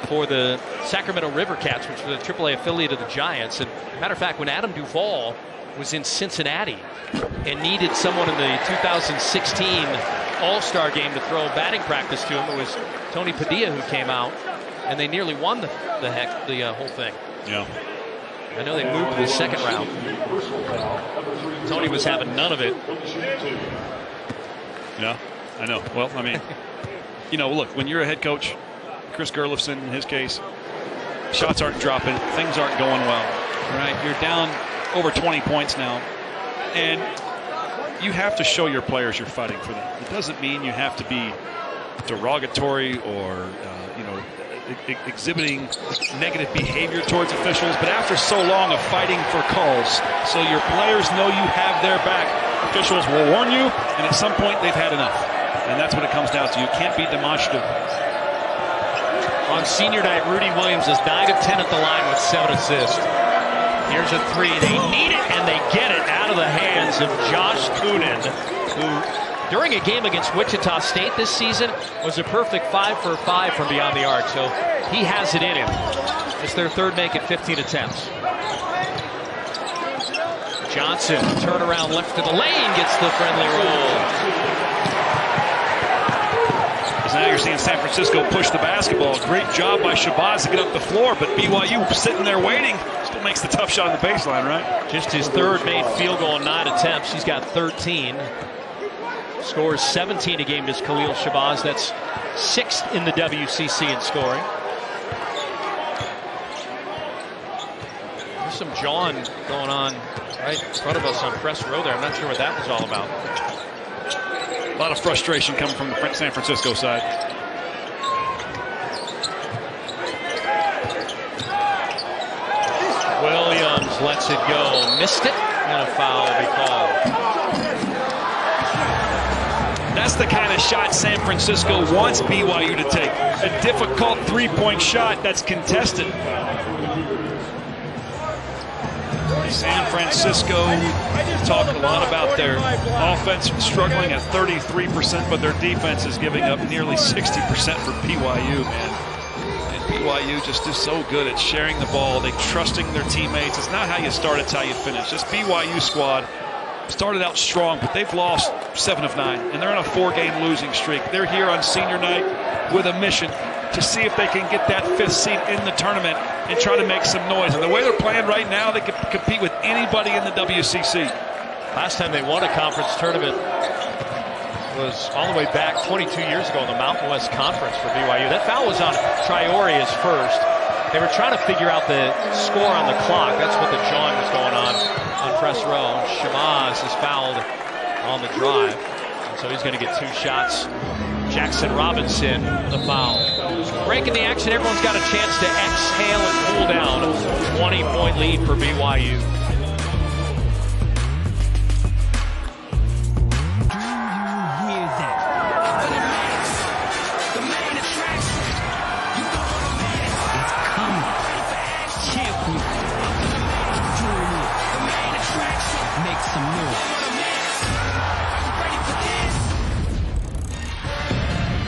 for the Sacramento River Cats, which was a AAA affiliate of the Giants. And matter of fact, when Adam Duvall was in Cincinnati and needed someone in the 2016 All-Star game to throw batting practice to him, it was Tony Padilla who came out, and they nearly won the whole thing. Yeah. I know they moved to the second round. Tony was having none of it. Yeah, I know. Well, I mean, you know, look, when you're a head coach, Chris Gerlifson in his case, shots aren't dropping, things aren't going well, right? You're down over 20 points now, and you have to show your players you're fighting for them. It doesn't mean you have to be derogatory or, you know, exhibiting negative behavior towards officials, but after so long of fighting for calls, so your players know you have their back, officials will warn you, and at some point they've had enough. And that's what it comes down to. You can't be demonstrative. On senior night, Rudi Williams is 9 of 10 at the line with 7 assists. Here's a three. They need it, and they get it out of the hands of Josh Coonan, who, during a game against Wichita State this season, was a perfect 5 for 5 from beyond the arc. So he has it in him. It's their third make at 15 attempts. Johnson, turnaround left to the lane, gets the friendly roll. Now you're seeing San Francisco push the basketball. Great job by Shabazz to get up the floor, but BYU sitting there waiting. Still makes the tough shot on the baseline, right? Just his third made field goal in 9 attempts. He's got 13. Scores 17 a game, does Khalil Shabazz. That's 6th in the WCC in scoring. There's some jawing going on right in front of us on press row there. I'm not sure what that was all about. A lot of frustration coming from the San Francisco side. Williams lets it go. Missed it, and a foul will be called. That's the kind of shot San Francisco wants BYU to take. A difficult three-point shot that's contested. San Francisco talking a lot about their offense struggling at 33%, but their defense is giving up nearly 60% for BYU, man. And BYU just is so good at sharing the ball. They're trusting their teammates. It's not how you start, it's how you finish. This BYU squad started out strong, but they've lost 7 of 9, and they're on a 4-game losing streak. They're here on senior night with a mission to see if they can get that 5th seed in the tournament and try to make some noise. And the way they're playing right now, they can compete with anybody in the WCC. Last time they won a conference tournament was all the way back 22 years ago in the Mountain West Conference for BYU. That foul was on Traore first. They were trying to figure out the score on the clock. That's what the jawing was going on press row. Shabazz is fouled on the drive, and so he's going to get 2 shots. Jackson Robinson, the foul. Breaking the action, everyone's got a chance to exhale and cool down. 20-point lead for BYU.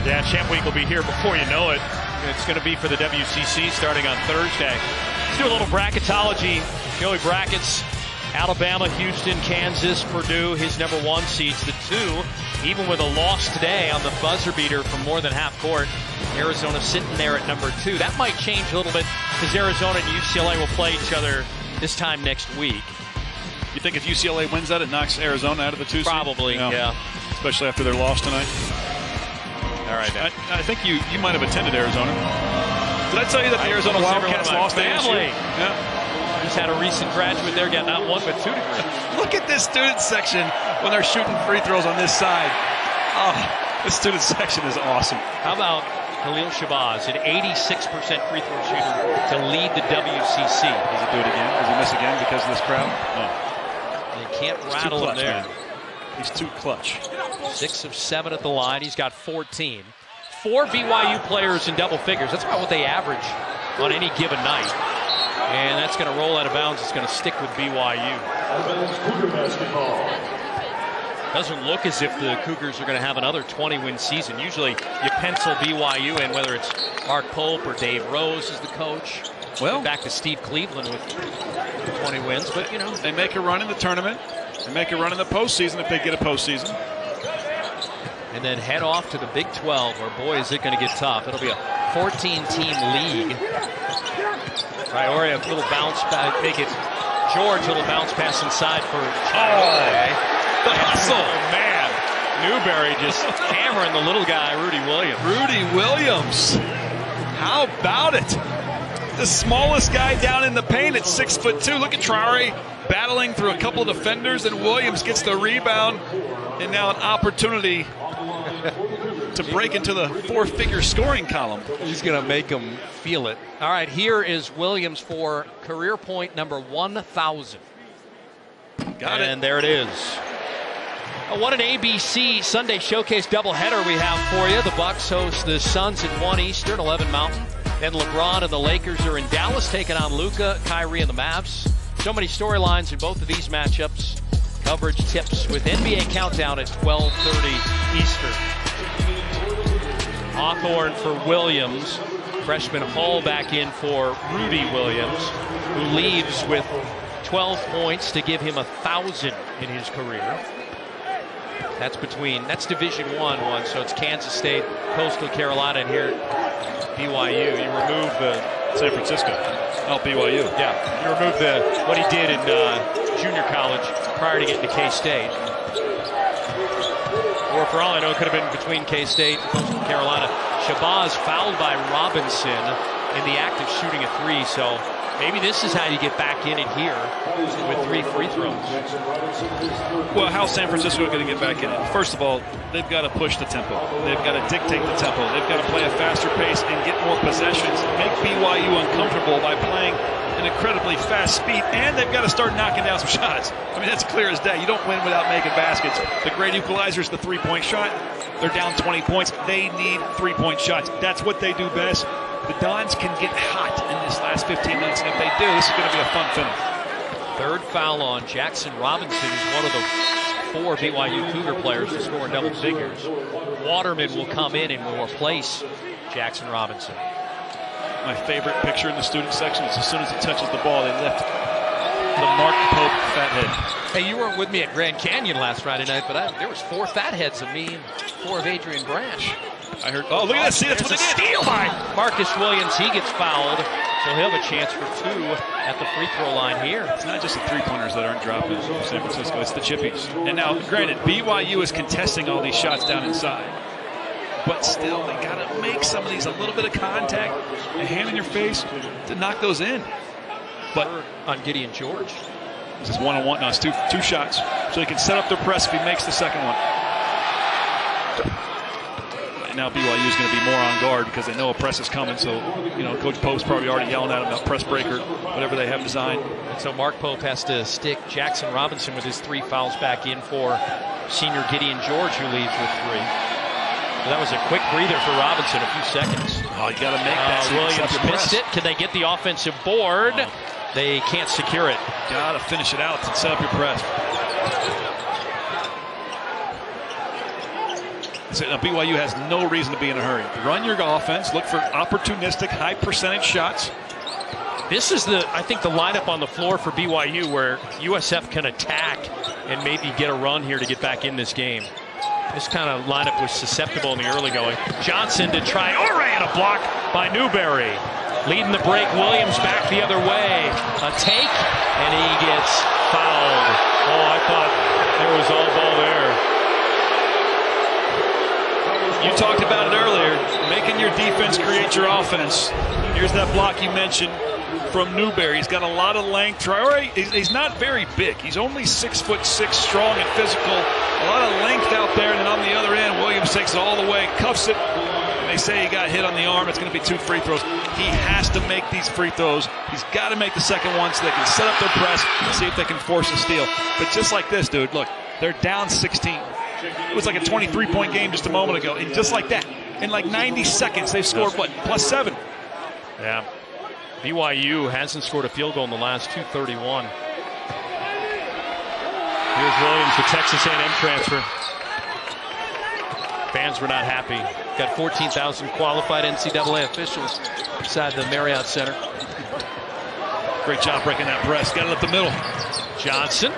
Yeah, Champ Week will be here before you know it. It's going to be for the WCC starting on Thursday. Let's do a little bracketology. Joey brackets Alabama, Houston, Kansas, Purdue, his number 1 seeds. The 2, even with a loss today on the buzzer beater from more than half court. Arizona sitting there at number 2. That might change a little bit because Arizona and UCLA will play each other this time next week. You think if UCLA wins that, it knocks Arizona out of the 2 seed? Probably, yeah. Especially after their loss tonight. All right, I think you might have attended Arizona. Did I tell you that the Arizona Wildcats lost family? Yeah. Just had a recent graduate there get not 1 but 2 degrees. Look at this student section when they're shooting free throws on this side. Oh, this student section is awesome. How about Khalil Shabazz, an 86% free throw shooter to lead the WCC? Does he do it again? Does he miss again because of this crowd? No. They can't rattle him there. Man. He's too clutch. 6 of 7 at the line. He's got 14. 4 BYU players in double figures. That's about what they average on any given night. And that's going to roll out of bounds. It's going to stick with BYU. Doesn't look as if the Cougars are going to have another 20-win season. Usually you pencil BYU in, whether it's Mark Pope or Dave Rose as the coach. Well, back to Steve Cleveland with 20 wins. But, you know, they make a run in the tournament. They make a run in the postseason if they get a postseason. And then head off to the Big 12, where, boy, is it going to get tough. It'll be a 14-team league. Traore, a little bounce back. Make it George, a little bounce pass inside for Traore. The hustle. Oh, man. Newberry just hammering the little guy, Rudi Williams. Rudi Williams. How about it? The smallest guy down in the paint at 6'2". Look at Traore battling through a couple of defenders, and Williams gets the rebound, and now an opportunity to break into the 4-figure scoring column. He's going to make him feel it. All right, here is Williams for career point number 1,000. Got it. And there it is. What an ABC Sunday Showcase doubleheader we have for you. The Bucks host the Suns at 1 Eastern, 11 Mountain. Then LeBron and the Lakers are in Dallas taking on Luka, Kyrie, and the Mavs. So many storylines in both of these matchups. Coverage tips with NBA Countdown at 12:30 Eastern. Hawthorne for Williams. Freshman Hall back in for Rudi Williams, who leaves with 12 points to give him 1,000 in his career. That's Division I, so it's Kansas State, Coastal Carolina, and here BYU. You remove the San Francisco. Oh, BYU. Yeah, you remove what he did in junior college prior to getting to K-State. Or for all I know, it could have been between K-State and Coastal Carolina. Shabazz fouled by Robinson in the act of shooting a three, so maybe this is how you get back in it here with 3 free throws. Well, how's San Francisco going to get back in it? First of all, they've got to push the tempo. They've got to dictate the tempo. They've got to play a faster pace and get more possessions. Make BYU uncomfortable by playing an incredibly fast speed, and they've got to start knocking down some shots. I mean, that's clear as day. You don't win without making baskets. The great equalizer is the three-point shot. They're down 20 points. They need three-point shots. That's what they do best. The Dons can get hot in this last 15 minutes, and if they do, this is going to be a fun finish. Third foul on Jackson Robinson, who's one of the 4 BYU Cougar players to score in double figures. Waterman will come in and will replace Jackson Robinson. My favorite picture in the student section is as soon as he touches the ball, they lift the Mark Pope fathead. Hey, you weren't with me at Grand Canyon last Friday night, but there was 4 fatheads of me and 4 of Adrian Branch. I heard, oh, look at that. See, that's what they did. Steal by Marcus Williams. He gets fouled, so he'll have a chance for 2 at the free throw line here. It's not just the three-pointers that aren't dropping for San Francisco. It's the chippies. And now, granted, BYU is contesting all these shots down inside. But still, they got to make some of these a little bit of contact, a hand in your face to knock those in. But on Gideon George. This is one-on-one. No, it's two shots. So he can set up their press if he makes the second one. Now BYU is going to be more on guard because they know a press is coming. So, Coach Pope's probably already yelling at him about press breaker, whatever they have designed. And so Mark Pope has to stick Jackson Robinson with his 3 fouls back in for senior Gideon George, who leads with 3. So that was a quick breather for Robinson, a few seconds. Oh, you got to make that. Williams missed it. Can they get the offensive board? Oh. They can't secure it. Got to finish it out and set up your press. So now BYU has no reason to be in a hurry. Run your offense. Look for opportunistic, high percentage shots. This is I think the lineup on the floor for BYU where USF can attack and maybe get a run here to get back in this game. This kind of lineup was susceptible in the early going. Johnson to try. And a block by Newberry. Leading the break, Williams back the other way. A take, and he gets fouled. Oh, I thought there was all ball there. You talked about it earlier, making your defense create your offense. Here's that block you mentioned from Newberry. He's got a lot of length. He's not very big. He's only 6'6", strong and physical. A lot of length out there, and then on the other end, Williams takes it all the way, cuffs it. And they say he got hit on the arm. It's going to be 2 free throws. He has to make these free throws. He's got to make the second one so they can set up their press and see if they can force a steal. But just like this, dude, look, they're down 16. It was like a 23-point game just a moment ago. And just like that, in like 90 seconds, they've scored, what, +7? Yeah. BYU hasn't scored a field goal in the last 2:31. Here's Williams, the Texas A&M transfer. Fans were not happy. Got 14,000 qualified NCAA officials inside the Marriott Center. Great job breaking that press. Got it up the middle. Johnson.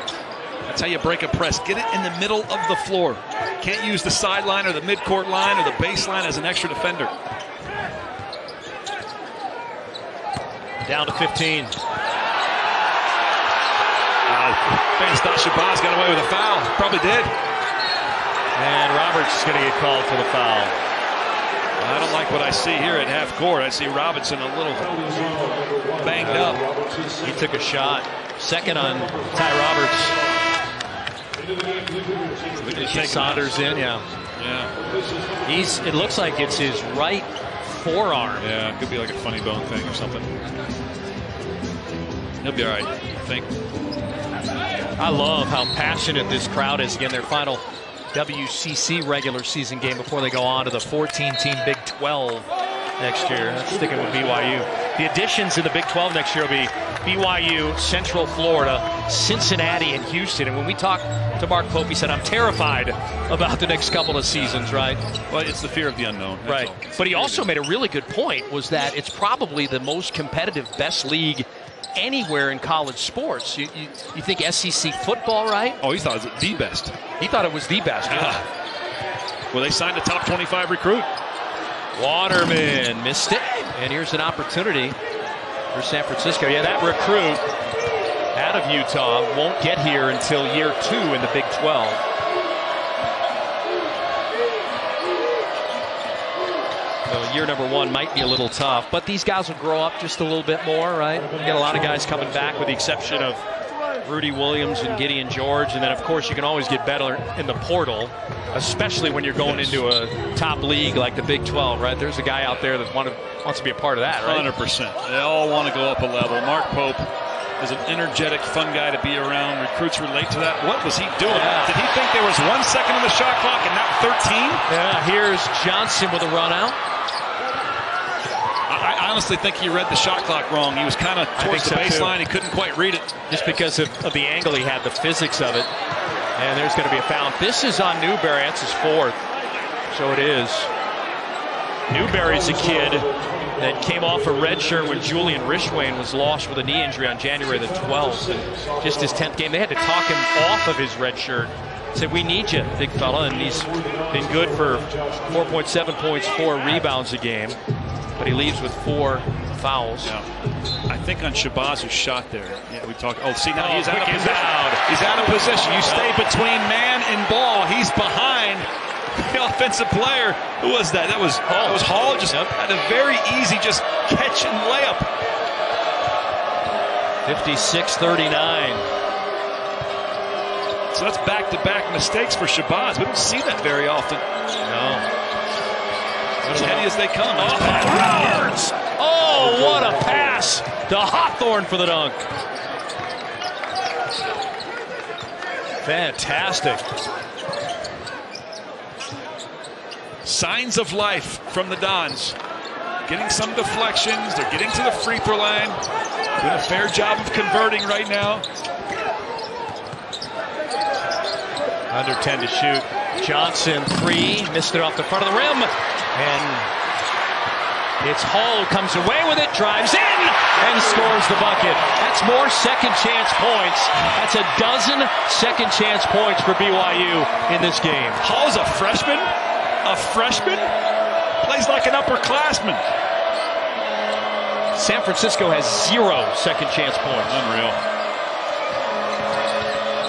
That's how you break a press. Get it in the middle of the floor. Can't use the sideline or the midcourt line or the baseline as an extra defender. Down to 15. Fans thought Shabazz got away with a foul. Probably did. And Roberts is going to get called for the foul. I don't like what I see here at half court. I see Robinson a little banged up. He took a shot. Second on Ty Roberts. Saunders in, yeah. It looks like it's his right forearm. Yeah, it could be like a funny bone thing or something. He'll be all right, I think. I love how passionate this crowd is. Again, their final WCC regular season game before they go on to the 14-team Big 12 next year. That's sticking with BYU. The additions in the Big 12 next year will be BYU, Central Florida, Cincinnati, and Houston. And when we talked to Mark Pope, he said, I'm terrified about the next couple of seasons, right? Well, it's the fear of the unknown. Right. But he also made a really good point, was that it's probably the most competitive, best league anywhere in college sports. You think SEC football, right? Oh, he thought it was the best. He thought it was the best. Yeah. Well, they signed a top 25 recruit. Waterman missed it. And here's an opportunity for San Francisco. Yeah, that recruit out of Utah won't get here until year 2 in the Big 12. So year number 1 might be a little tough, but these guys will grow up just a little bit more, right? You get a lot of guys coming back with the exception of Rudi Williams and Gideon George, and then of course you can always get better in the portal, especially when you're going into a top league like the Big 12, right? There's a guy out there that wants to be a part of that, right? 100%. They all want to go up a level. Mark Pope is an energetic, fun guy to be around. Recruits relate to that. What was he doing? Yeah. Did he think there was 1 second on the shot clock and not 13? Yeah, here's Johnson with a run out. I honestly think he read the shot clock wrong. He was kind of towards the baseline. He couldn't quite read it. Just because of the angle he had, the physics of it. And there's going to be a foul. This is on Newberry. That's his 4th. So it is. Newberry's a kid that came off a red shirt when Julian Rishwain was lost with a knee injury on January the 12th. And just his 10th game. They had to talk him off of his red shirt. Said, we need you, big fella. And he's been good for 4.7 points, 4 rebounds a game. But he leaves with 4 fouls. Yeah. I think on Shabazz who shot there. Yeah, we talked. Oh, see, now he's out of position. He's out of position. You stay between man and ball. He's behind the offensive player. Who was that? That was Hall. That was Hall. Just had a very easy just catch and layup. 56-39. So that's back-to-back mistakes for Shabazz. We don't see that very often. No. As heady as they come. Roberts! Oh, what a pass to Hawthorne for the dunk. Fantastic. Signs of life from the Dons. Getting some deflections. They're getting to the free throw line. Doing a fair job of converting right now. Under 10 to shoot. Johnson 3. Missed it off the front of the rim. And it's Hall who comes away with it, drives in, and scores the bucket. That's more second chance points. That's a dozen second chance points for BYU in this game. Hall's a freshman? A freshman? Plays like an upperclassman. San Francisco has 0 second chance points. Unreal.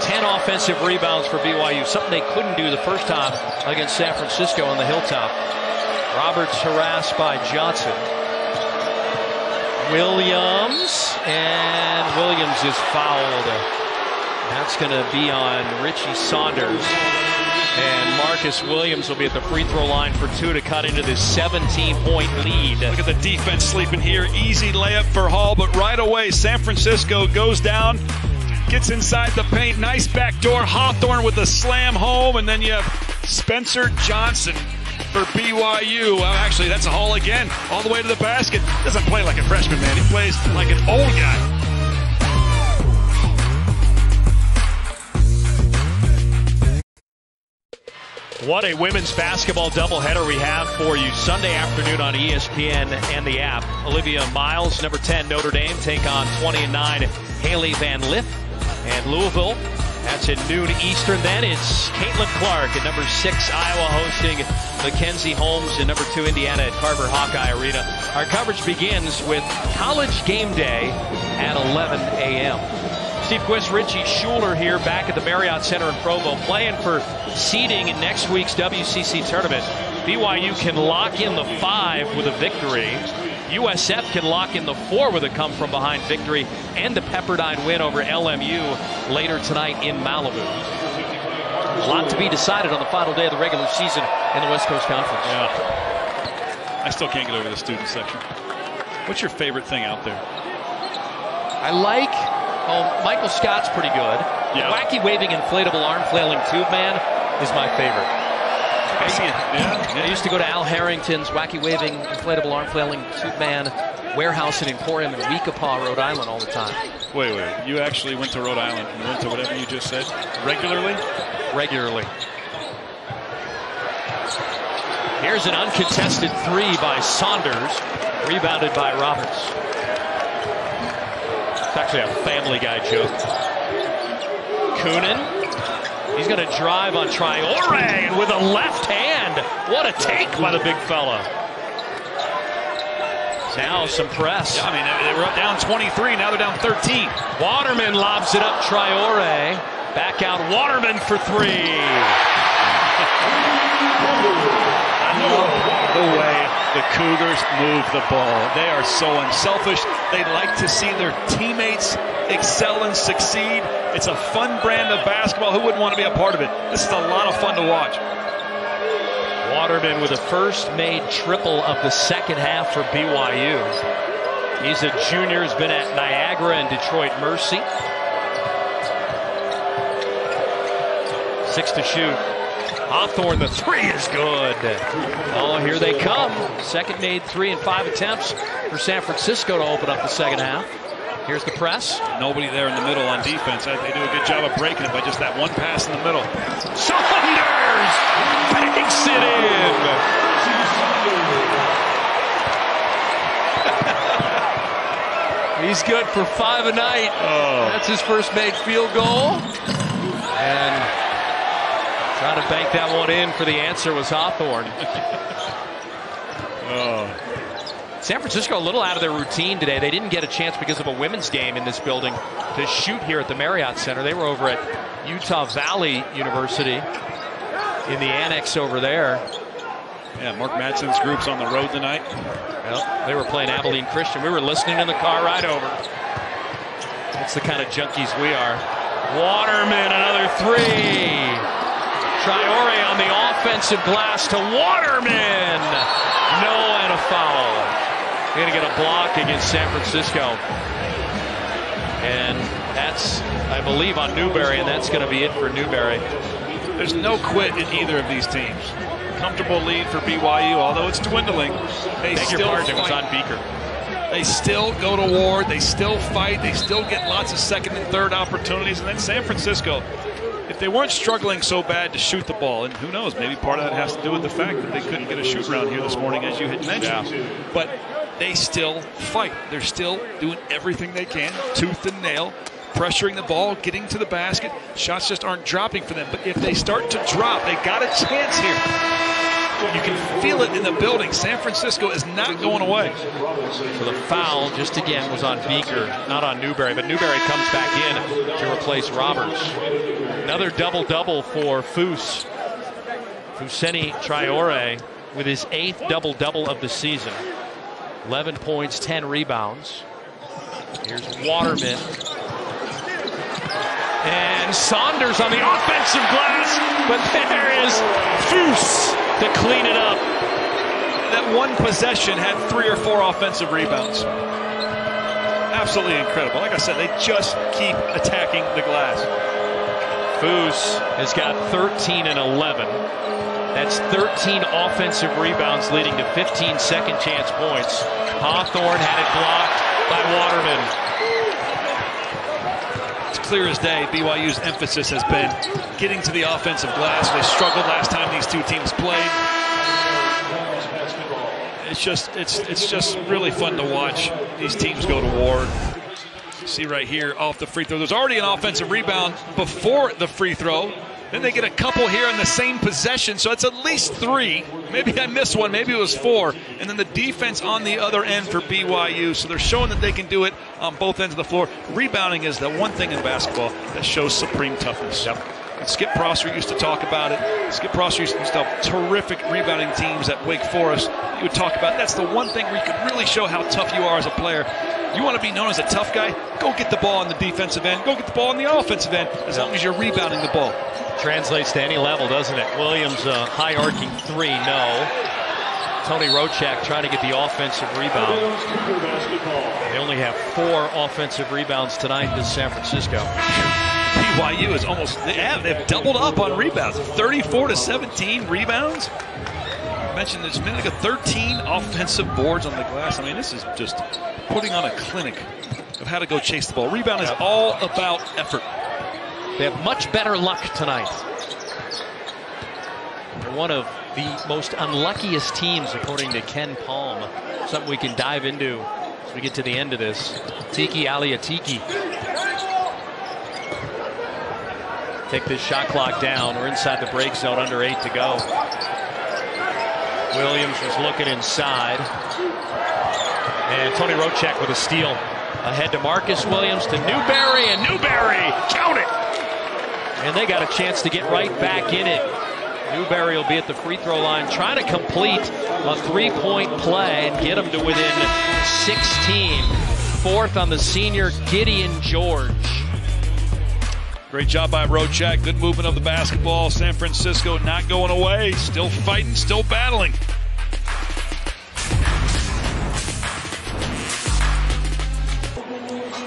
10 offensive rebounds for BYU, something they couldn't do the first time against San Francisco on the Hilltop. Roberts harassed by Johnson. Williams, and Williams is fouled. That's going to be on Richie Saunders. And Marcus Williams will be at the free throw line for 2 to cut into this 17-point lead. Look at the defense sleeping here. Easy layup for Hall, but right away San Francisco goes down, gets inside the paint. Nice backdoor. Hawthorne with a slam home, and then you have Spencer Johnson for BYU. Well, actually, that's a Hall again, all the way to the basket. Doesn't play like a freshman, man. He plays like an old guy. What a women's basketball doubleheader we have for you Sunday afternoon on ESPN and the app. Olivia Miles, number 10, Notre Dame, take on 20-9 Haley Van Lith and Louisville. That's at noon Eastern. Then it's Caitlin Clark at number 6, Iowa, hosting Mackenzie Holmes, and number 2, Indiana at Carver Hawkeye Arena. Our coverage begins with College Game Day at 11 a.m. Steve Quist, Richie Schuler here back at the Marriott Center in Provo, playing for seeding in next week's WCC tournament. BYU can lock in the 5 with a victory. USF can lock in the 4 with a come-from-behind victory, and the Pepperdine win over LMU later tonight in Malibu. A lot to be decided on the final day of the regular season in the West Coast Conference. Yeah. I still can't get over the student section. What's your favorite thing out there? I like, Michael Scott's pretty good. Yeah. The wacky waving inflatable arm flailing tube man is my favorite. I see it. Yeah. I used to go to Al Harrington's wacky waving, inflatable arm flailing tube man warehouse and emporium in Weekapaw, Rhode Island all the time. Wait. You actually went to Rhode Island and went to whatever you just said regularly? Regularly. Here's an uncontested three by Saunders, rebounded by Roberts. It's actually a Family Guy joke. Coonan. He's going to drive on Traore, and with a left hand. What a take by the big fella. Now some press. Yeah, I mean, they were down 23, now they're down 13. Waterman lobs it up, Traore. Back out, Waterman for three. I love the way the Cougars move the ball. They are so unselfish. They like to see their teammates excel and succeed. It's a fun brand of basketball. Who wouldn't want to be a part of it? This is a lot of fun to watch. Waterman with a first made triple of the second half for BYU. He's a junior, has been at Niagara and Detroit Mercy. 6 to shoot. Hawthorne, the three is good. Oh, here they come. Second made three in 5 attempts for San Francisco to open up the second half. Here's the press. Nobody there in the middle on defense. They do a good job of breaking it by just that one pass in the middle. Saunders banks it in. He's good for 5 a night. Oh. That's his first made field goal. And trying to bank that one in for the answer was Hawthorne. San Francisco a little out of their routine today. They didn't get a chance because of a women's game in this building to shoot here at the Marriott Center. They were over at Utah Valley University in the annex over there. Yeah, Mark Madsen's group's on the road tonight. Well, they were playing Abilene Christian. We were listening in the car ride over. That's the kind of junkies we are. Waterman, another three. Traore on the offensive glass to Waterman. No, and a foul. They're going to get a block against San Francisco. And that's, I believe, on Newberry, and that's going to be it for Newberry. There's no quit in either of these teams. Comfortable lead for BYU, although it's dwindling. They still fight. It was on Beaker. They still go to war. They still fight. They still get lots of second and third opportunities. And then San Francisco, if they weren't struggling so bad to shoot the ball, and who knows, maybe part of that has to do with the fact that they couldn't get a shoot around here this morning, as you had mentioned. Yeah. But they still fight. They're still doing everything they can, tooth and nail, pressuring the ball, getting to the basket. Shots just aren't dropping for them. But if they start to drop, they got a chance here. You can feel it in the building. San Francisco is not going away. So the foul, just again, was on Beaker, not on Newberry. But Newberry comes back in to replace Roberts. Another double-double for Fuseni Traore with his 8th double-double of the season. 11 points, 10 rebounds. Here's Waterman. And Saunders on the offensive glass, but there is Fus to clean it up. That one possession had 3 or 4 offensive rebounds. Absolutely incredible. Like I said, they just keep attacking the glass. Fus has got 13 and 11. That's 13 offensive rebounds, leading to 15 second chance points. Hawthorne had it blocked by Waterman. It's clear as day, BYU's emphasis has been getting to the offensive glass. They struggled last time these two teams played. It's just really fun to watch these teams go to war. See right here off the free throw. There's already an offensive rebound before the free throw. Then they get a couple here in the same possession, so it's at least 3. Maybe I missed one, maybe it was 4. And then the defense on the other end for BYU, so they're showing that they can do it on both ends of the floor. Rebounding is the one thing in basketball that shows supreme toughness. Yep. And Skip Prosser used to talk about it. Skip Prosser used to have terrific rebounding teams at Wake Forest. He would talk about that's the one thing where you can really show how tough you are as a player. You want to be known as a tough guy? Go get the ball on the defensive end. Go get the ball on the offensive end, as long as you're rebounding the ball. Translates to any level, doesn't it? Williams, high arcing 3, no. Tony Rochak trying to get the offensive rebound. They only have 4 offensive rebounds tonight in San Francisco. BYU is almost, they've doubled up on rebounds. 34-17 rebounds. I mentioned this a minute ago, 13 offensive boards on the glass. I mean, this is just putting on a clinic of how to go chase the ball. Rebound is all about effort. They have much better luck tonight. They're one of the most unluckiest teams, according to Ken Palm. Something we can dive into as we get to the end of this. Tiki Aliatiki. Take this shot clock down. We're inside the break zone, under 8 to go. Williams was looking inside. And Tony Rocek with a steal. Ahead to Marcus Williams, to Newberry, and Newberry, count it! And they got a chance to get right back in it. Newberry will be at the free throw line trying to complete a 3-point play and get them to within 16. Fourth on the senior, Gideon George. Great job by Rocek. Good movement of the basketball. San Francisco not going away. Still fighting, still battling.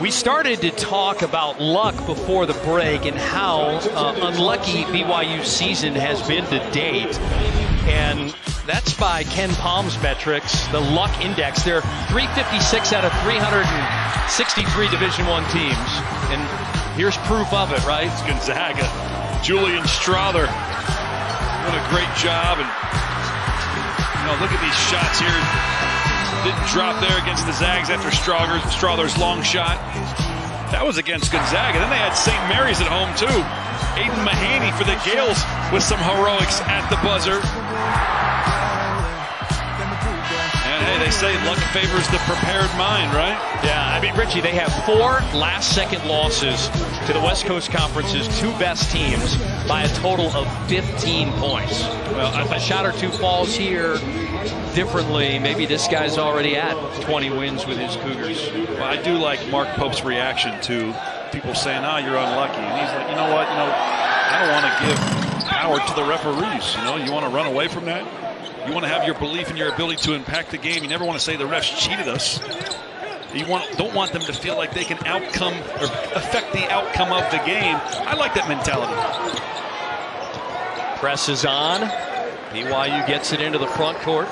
We started to talk about luck before the break and how unlucky BYU's season has been to date. And that's by Ken Palm's metrics, the luck index. They're 356 out of 363 Division I teams. And here's proof of it, right? It's Gonzaga. Julian Strother. What a great job. And look at these shots here. Didn't drop there against the Zags after Strother's long shot. That was against Gonzaga. Then they had St. Mary's at home, too. Aiden Mahaney for the Gales with some heroics at the buzzer. And hey, they say luck favors the prepared mind, right? Yeah, I mean, Richie, they have 4 last-second losses to the West Coast Conference's 2 best teams by a total of 15 points. Well, if a shot or two falls here differently, maybe this guy's already at 20 wins with his Cougars. Well, I do like Mark Pope's reaction to people saying, you're unlucky. And he's like, you know what? I don't want to give power to the referees. You want to run away from that? You want to have your belief in your ability to impact the game. You never want to say the refs cheated us. You don't want them to feel like they can affect the outcome of the game. I like that mentality. Press is on. BYU gets it into the front court.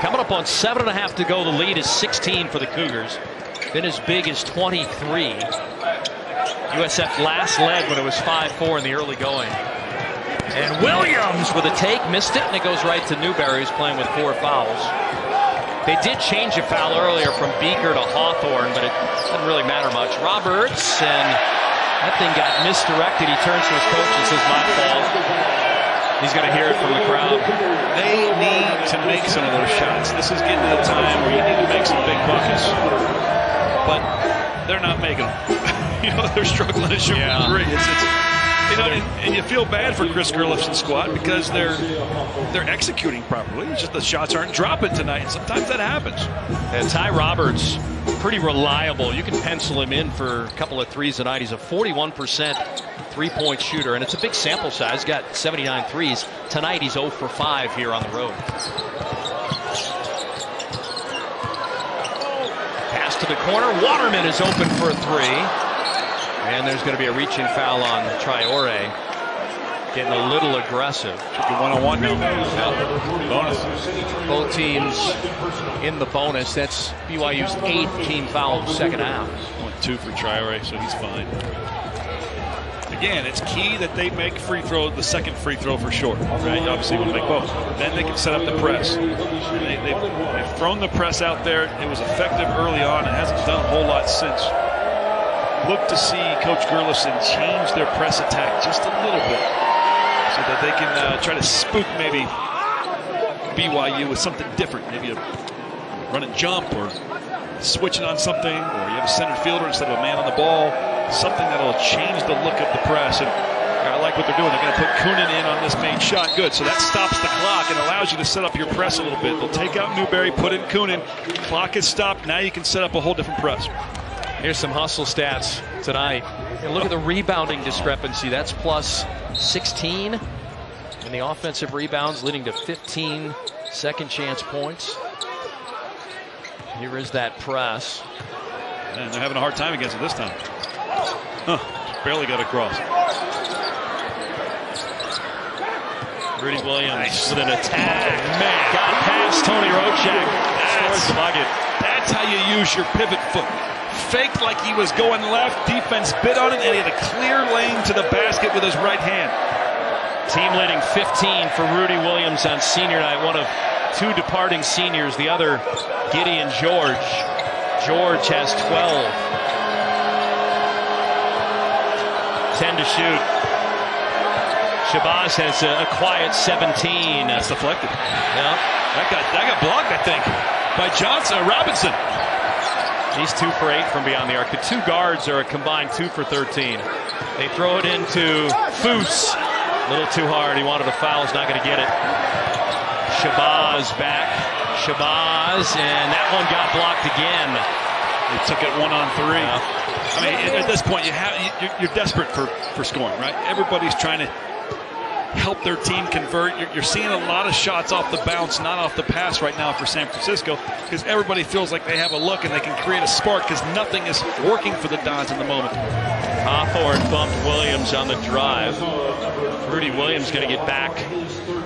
Coming up on 7.5 to go. The lead is 16 for the Cougars. Been as big as 23. USF last led when it was 5-4 in the early going. And Williams with a take, missed it, and it goes right to Newberry, who's playing with 4 fouls. They did change a foul earlier from Beaker to Hawthorne, but it doesn't really matter much. Roberts, and that thing got misdirected. He turns to his coach and says, my fault. He's going to hear it from the crowd. They need to make some of those shots. This is getting to the time where you need to make some big buckets. But they're not making them. They're struggling to shoot from 3. And you feel bad for Chris Gerlif's squad because they're executing properly. It's just the shots aren't dropping tonight, and sometimes that happens. And Ty Roberts, pretty reliable. You can pencil him in for a couple of threes tonight. He's a 41% three-point shooter, and it's a big sample size. He's got 79 threes. Tonight he's 0 for 5 here on the road. Pass to the corner. Waterman is open for a 3. And there's going to be a reaching foul on Traore. Getting a little aggressive. Took a one-on-one now. Bonus. Both teams in the bonus. That's BYU's 8th team foul in the second half. 2 for Traore, so he's fine. Again, it's key that they make the second free throw for short. Right? You obviously want to make both. Then they can set up the press. They've thrown the press out there. It was effective early on. It hasn't done a whole lot since. Look to see Coach Gerlison change their press attack just a little bit so that they can try to spook maybe BYU with something different. Maybe a run and jump or switching on something, or you have a center fielder instead of a man on the ball. Something that will change the look of the press. And I like what they're doing. They're going to put Coonan in on this main shot. Good. So that stops the clock and allows you to set up your press a little bit. They'll take out Newberry, put in Coonan. Clock is stopped. Now you can set up a whole different press. Here's some hustle stats tonight. And look at the rebounding discrepancy. That's plus 16. And the offensive rebounds leading to 15 second chance points. Here is that press. And they're having a hard time against it this time. Barely got across. Rudy Williams with an attack. Man, got past Tony Rochak. Scores the bucket. That's how you use your pivot foot. Faked like he was going left. Defense bit on it, and he had a clear lane to the basket with his right hand. Team leading 15 for Rudy Williams on senior night. One of two departing seniors. The other, Gideon George. George has 12. 10 to shoot. Shabazz has a quiet 17. That's deflected. Yeah. That got blocked, I think, by Robinson. He's 2 for 8 from beyond the arc. The two guards are a combined 2 for 13. They throw it into Foose. A little too hard. He wanted a foul. He's not going to get it. Shabazz back. Shabazz, and that one got blocked again. They took it 1-on-3. I mean, at this point, you're desperate for scoring, right? Everybody's trying to help their team convert. You're seeing a lot of shots off the bounce, not off the pass right now for San Francisco, because everybody feels like they have a look and they can create a spark because nothing is working for the Dons in the moment. Hawthorne bumped Williams on the drive. Rudy Williams going to get back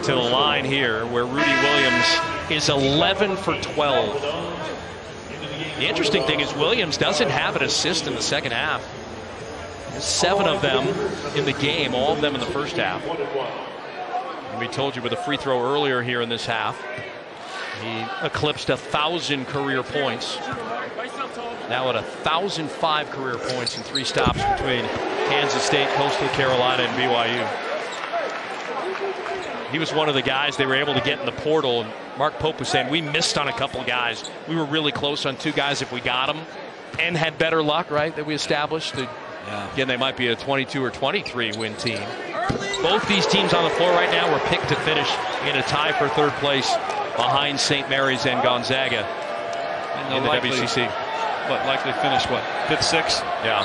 to the line here, where Rudy Williams is 11 for 12. The interesting thing is Williams doesn't have an assist in the second half. 7 of them in the game, all of them in the first half. And we told you with a free throw earlier here in this half, he eclipsed 1,000 career points. Now at 1,005 career points in 3 stops between Kansas State, Coastal Carolina, and BYU. He was one of the guys they were able to get in the portal. And Mark Pope was saying, we missed on a couple of guys. We were really close on 2 guys if we got them and had better luck, right, that we established. Again, they might be a 22 or 23 win team. Both these teams on the floor right now were picked to finish in a tie for 3rd place behind St. Mary's and Gonzaga in the WCC. Likely finish, 5th, 6th? Yeah.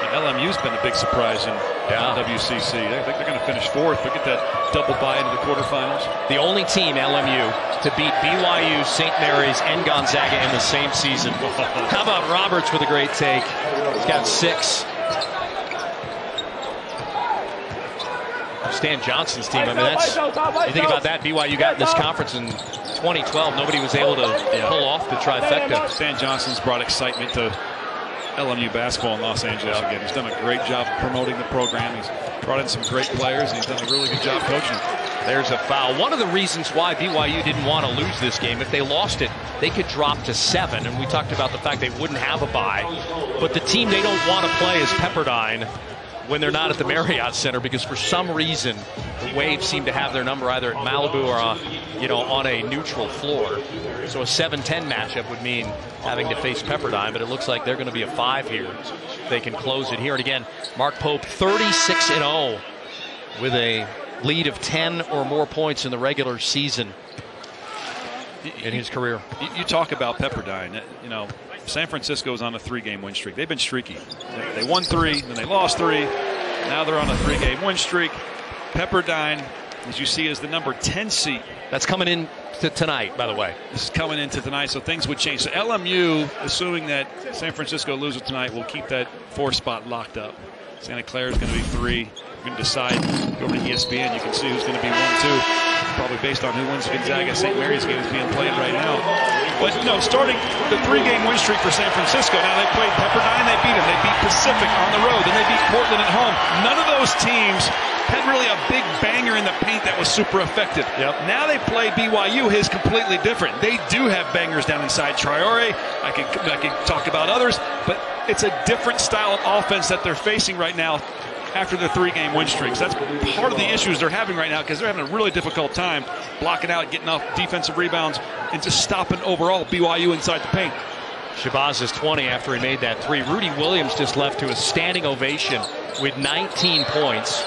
And LMU's been a big surprise in WCC. I think they're going to finish 4th. They get that double bye into the quarterfinals. The only team, LMU, to beat BYU, St. Mary's, and Gonzaga in the same season. How about Roberts with a great take? He's got 6. Stan Johnson's team, I mean, that's, you think about that, BYU got in this conference in 2012. Nobody was able to pull off the trifecta. Stan Johnson's brought excitement to LMU basketball in Los Angeles again. He's done a great job promoting the program. He's brought in some great players, and he's done a really good job coaching. There's a foul. One of the reasons why BYU didn't want to lose this game, if they lost it, they could drop to 7. And we talked about the fact they wouldn't have a bye. But the team they don't want to play is Pepperdine when they're not at the Marriott Center, because for some reason the Waves seem to have their number either at Malibu or on a neutral floor. So a 7-10 matchup would mean having to face Pepperdine, but it looks like they're going to be a 5 here. They can close it here. And again, Mark Pope 36-0 with a lead of 10 or more points in the regular season in his career. You talk about Pepperdine, San Francisco's on a 3-game win streak. They've been streaky. They won 3, then they lost 3. Now they're on a 3-game win streak. Pepperdine, as you see, is the number 10 seed. That's coming in to tonight, by the way. This is coming into tonight, so things would change. So LMU, assuming that San Francisco loses tonight, will keep that 4 spot locked up. Santa Clara is going to be 3. We're going to decide. Go over to ESPN. You can see who's going to be 1, 2. Probably based on who wins the Gonzaga St. Mary's game is being played right now. But starting the 3-game win streak for San Francisco. Now they played Pepperdine, they beat them. They beat Pacific on the road, then they beat Portland at home. None of those teams had really a big banger in the paint that was super effective. Now they play BYU. His completely different. They do have bangers down inside. Traore, I could talk about others, but it's a different style of offense that they're facing right now after the 3-game win streaks. That's part of the issues they're having right now, because they're having a really difficult time blocking out, getting off defensive rebounds, and just stopping overall BYU inside the paint. Shabazz is 20 after he made that 3. Rudy Williams just left to a standing ovation with 19 points.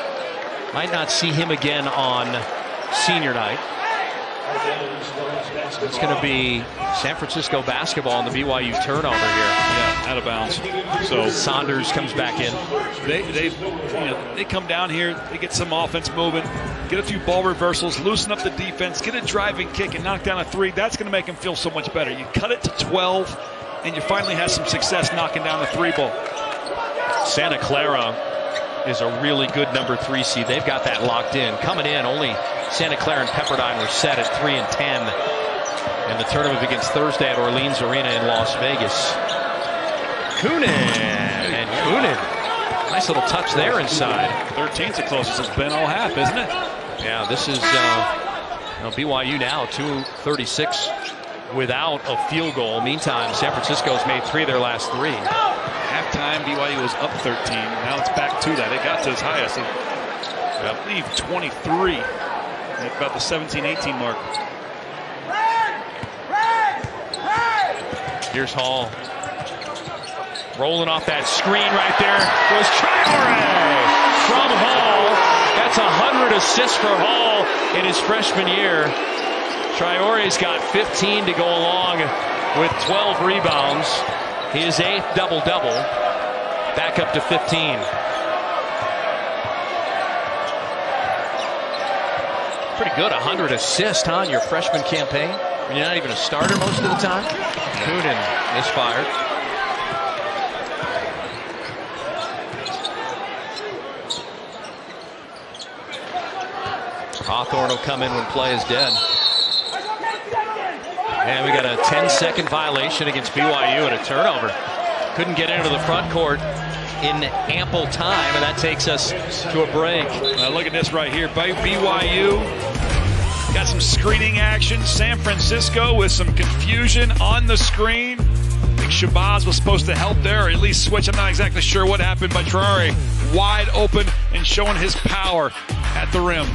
Might not see him again on senior night. It's going to be San Francisco basketball on the BYU turnover here. Yeah, out of bounds. So Saunders comes back in. They come down here, they get some offense moving, get a few ball reversals, loosen up the defense, get a driving kick, and knock down a 3. That's going to make them feel so much better. You cut it to 12, and you finally have some success knocking down the 3 ball. Santa Clara is a really good number 3 seed. They've got that locked in. Coming in, only Santa Clara and Pepperdine were set at 3 and 10. And the tournament begins Thursday at Orleans Arena in Las Vegas. Kunin. And Kunin. Nice little touch there inside. 13's the closest it's been all half, isn't it? Yeah, this is BYU now, 2:36 without a field goal. Meantime, San Francisco's made 3 of their last 3. Halftime, BYU was up 13. Now it's back to that. It got to its highest, I believe, 23. At about the 17-18 mark. Here's Hall. Rolling off that screen right there was Traore from Hall. That's 100 assists for Hall in his freshman year. Traore's got 15 to go along with 12 rebounds. His 8th double-double. Back up to 15. Pretty good, 100 assists on your freshman campaign. When you're not even a starter most of the time. Kunin misfired. Hawthorne will come in when play is dead. And we got a 10-second violation against BYU and a turnover. Couldn't get into the front court in ample time, and that takes us to a break. Look at this right here. BYU got some screening action. San Francisco with some confusion on the screen. I think Shabazz was supposed to help there, or at least switch. I'm not exactly sure what happened, but Traore wide open and showing his power at the rim.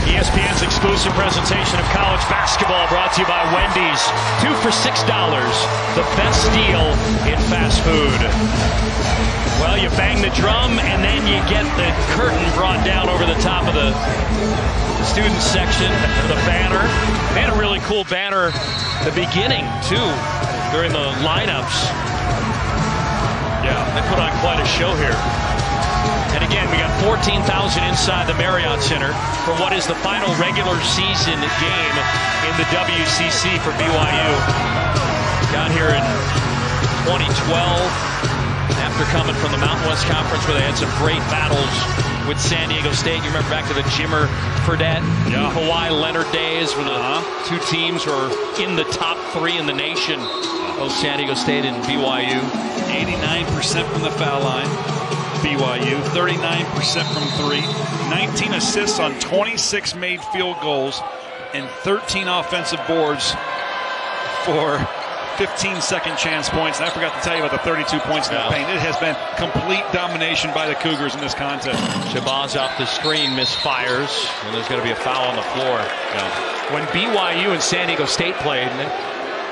ESPN's exclusive presentation of college basketball brought to you by Wendy's. 2 for $6. The best deal in fast food. Well, you bang the drum and then you get the curtain brought down over the top of the student section, the banner. They had a really cool banner at the beginning, too, during the lineups. Yeah, they put on quite a show here. And again, we got 14,000 inside the Marriott Center for what is the final regular season game in the WCC for BYU. Got here in 2012 after coming from the Mountain West Conference where they had some great battles with San Diego State. You remember back to the Jimmer Fredette, Kawhi Leonard days when the 2 teams were in the top 3 in the nation, both San Diego State and BYU. 89% from the foul line. BYU, 39% from 3, 19 assists on 26 made field goals, and 13 offensive boards for 15 second chance points. And I forgot to tell you about the 32 points in the paint. It has been complete domination by the Cougars in this contest. Shabazz off the screen misfires, and there's going to be a foul on the floor. When BYU and San Diego State played,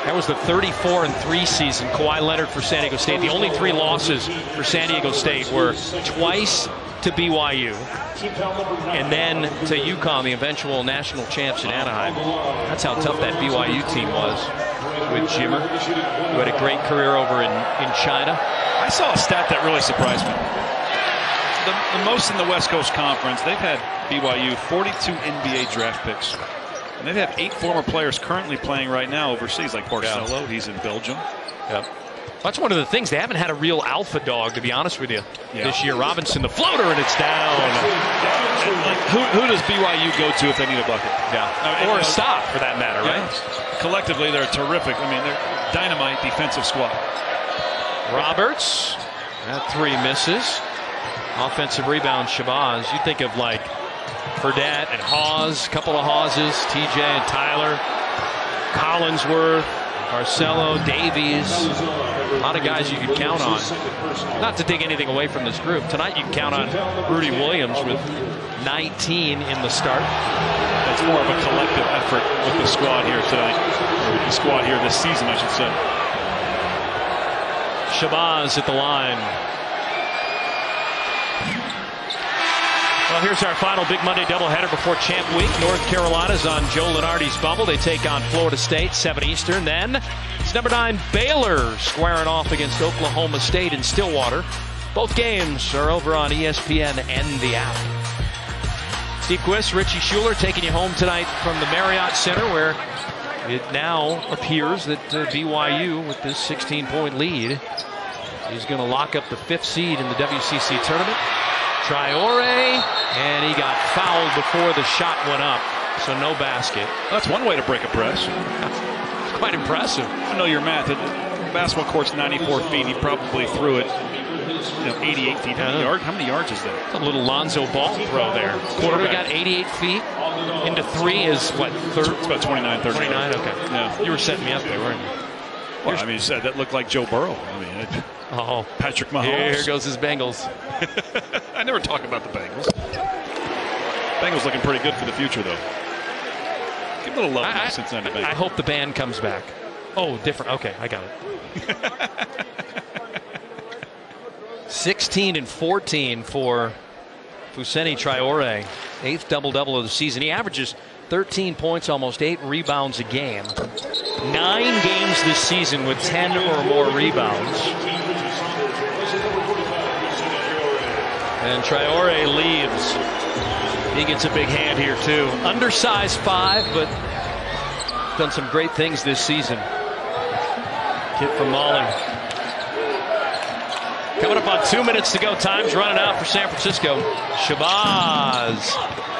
that was the 34-3 season. Kawhi Leonard for San Diego State. The only 3 losses for San Diego State were twice to BYU and then to UConn, the eventual national champs in Anaheim. That's how tough that BYU team was with Jimmer, who had a great career over in China. I saw a stat that really surprised me. The most in the West Coast Conference, they've had BYU 42 NBA draft picks. And they have 8 former players currently playing right now overseas, like Barcelo. He's in Belgium. That's one of the things. They haven't had a real alpha dog, to be honest with you, this year. Robinson, the floater, and it's down. Who does BYU go to if they need a bucket? Or a stop, for that matter, right? Collectively, they're terrific. I mean, they're dynamite defensive squad. Roberts, that 3 misses. Offensive rebound, Shabazz. You think of like Fredette and Hawes, a couple of Haweses, TJ and Tyler, Collinsworth, Barcelo, Davies, a lot of guys you could count on. Not to take anything away from this group. Tonight you can count on Rudi Williams with 19 in the start. That's more of a collective effort with the squad here tonight. Or with the squad here this season, I should say. Shabazz at the line. Well, here's our final Big Monday doubleheader before Champ Week. North Carolina's on Joe Lunardi's bubble. They take on Florida State, 7 Eastern. Then it's number 9 Baylor squaring off against Oklahoma State in Stillwater. Both games are over on ESPN and the app. Steve Quist, Richie Schuler taking you home tonight from the Marriott Center, where it now appears that BYU, with this 16-point lead, He's going to lock up the 5th seed in the WCC tournament. Traore, and he got fouled before the shot went up, so no basket. That's one way to break a press. It's quite impressive. I know your math. The basketball court's 94 feet. He probably threw it 88 feet. How many yards is that? A little Lonzo Ball throw there. Quarter got 88 feet. Into 3 is what? It's about 29, 30. 29, okay. Yeah. You were setting me up there, weren't you? Well, I mean, you said that looked like Joe Burrow. I mean, Patrick Mahomes. Here goes his Bengals. I never talk about the Bengals. Bengals looking pretty good for the future, though. Give a little love to the Cincinnati Bengals. I hope the band comes back. Oh, different. Okay, I got it. 16 and 14 for Fousseyni Traore. 8th double-double of the season. He averages 13 points, almost 8 rebounds a game. 9 games this season with 10 or more rebounds. And Traore leaves. He gets a big hand here, too. Undersized 5, but done some great things this season. Kid from Mali. Coming up on 2 minutes to go. Time's running out for San Francisco. Shabazz.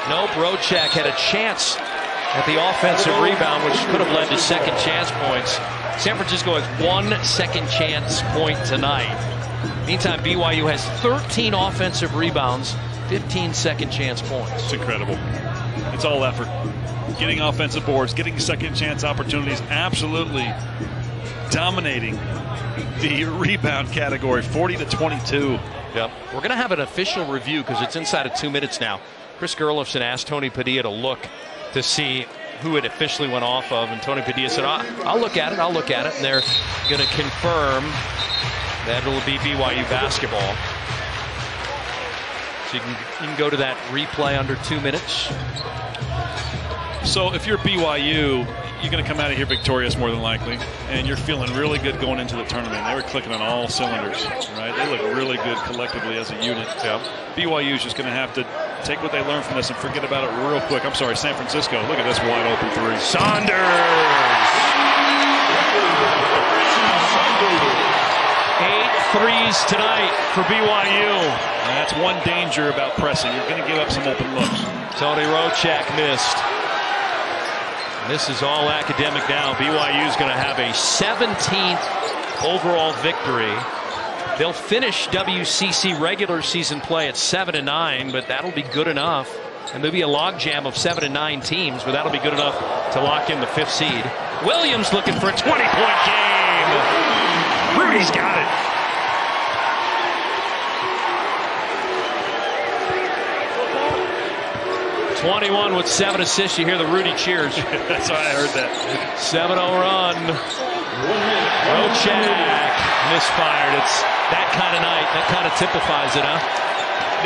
Nope, Rochek had a chance at the offensive rebound, which could have led to second chance points. San Francisco has 1 second chance point tonight. Meantime, BYU has 13 offensive rebounds, 15 second chance points. It's incredible. It's all effort. Getting offensive boards, getting second chance opportunities, absolutely dominating the rebound category, 40-22. Yep. We're going to have an official review because it's inside of 2 minutes now. Chris Gerlofson asked Tony Padilla to look to see who it officially went off of, and Tony Padilla said, I'll look at it, and they're going to confirm that it will be BYU basketball. So you can go to that replay under 2 minutes. So if you're BYU, you're going to come out of here victorious more than likely, and you're feeling really good going into the tournament. They were clicking on all cylinders, right? They look really good collectively as a unit. Yep. BYU is just going to have to take what they learned from this and forget about it real quick. I'm sorry, San Francisco. Look at this wide open 3. Saunders! 8 threes tonight for BYU. That's one danger about pressing. You're going to give up some open looks. Tony Rochek missed. This is all academic now. BYU is going to have a 17th overall victory. They'll finish WCC regular season play at 7-9, but that'll be good enough. And there'll be a logjam of 7 and 9 teams, but that'll be good enough to lock in the 5th seed. Williams looking for a 20-point game. Rudy's got it. '21 with 7 assists. You hear the Rudi cheers. That's why I heard that. 7-0 run. Rochek misfired. It's that kind of night. That kind of typifies it, huh?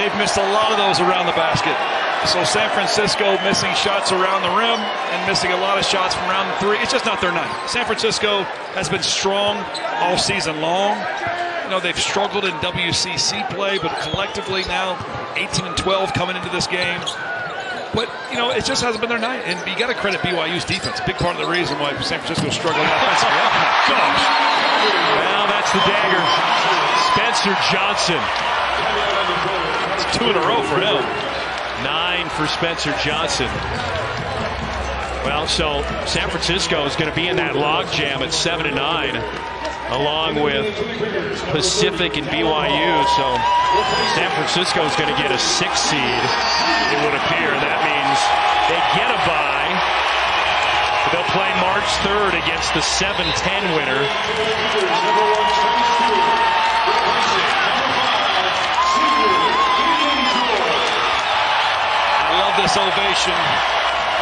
They've missed a lot of those around the basket. So San Francisco missing shots around the rim and missing a lot of shots from around the 3. It's just not their night. San Francisco has been strong all season long. You know, they've struggled in WCC play, but collectively now 18 and 12 coming into this game. But, you know, it just hasn't been their night. And you got to credit BYU's defense. Big part of the reason why San Francisco is struggling offensively. Oh, my gosh. Well, that's the dagger. Spencer Johnson. It's 2 in a row for him. 9 for Spencer Johnson. Well, so San Francisco is going to be in that logjam at 7-9, along with Pacific and BYU. So San Francisco is going to get a 6th seed, it would appear. That means they get a bye. They'll play March 3rd against the 7-10 winner. Love this ovation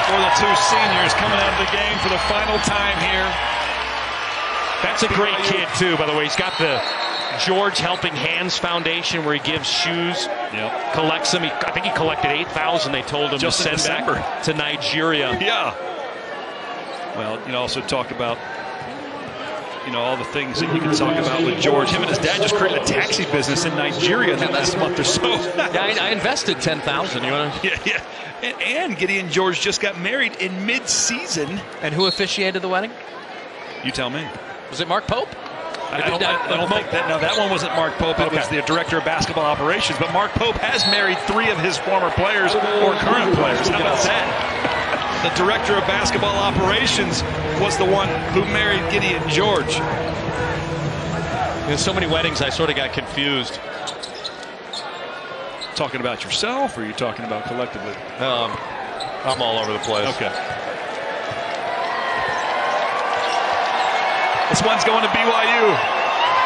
for the 2 seniors coming out of the game for the final time here. That's a great kid, too, by the way. He's got the George Helping Hands Foundation where he gives shoes, collects them. I think he collected 8,000 they told him just to send back to Nigeria. Yeah. Well, you know, also talk about, you know, all the things that you can talk about with George. Him and his dad just created a taxi business in Nigeria in the last month or so. Yeah, I invested 10,000. You want to? Yeah. And Gideon George just got married in mid-season. And who officiated the wedding? You tell me. Was it Mark Pope? I don't think that. No, that one wasn't Mark Pope. It was the director of basketball operations. But Mark Pope has married 3 of his former players or current players. How about that? The director of basketball operations was the one who married Gideon George. There's so many weddings, I sort of got confused. Talking about yourself, or are you talking about collectively? I'm all over the place. Okay. This one's going to BYU.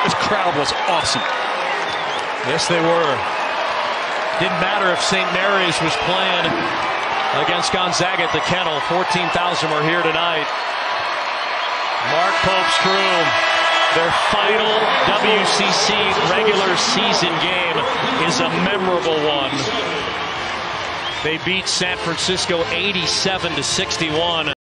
This crowd was awesome. Yes, they were. Didn't matter if St. Mary's was playing against Gonzaga at the Kennel. 14,000 were here tonight. Mark Pope's crew, their final WCC regular season game is a memorable one. They beat San Francisco 87-61.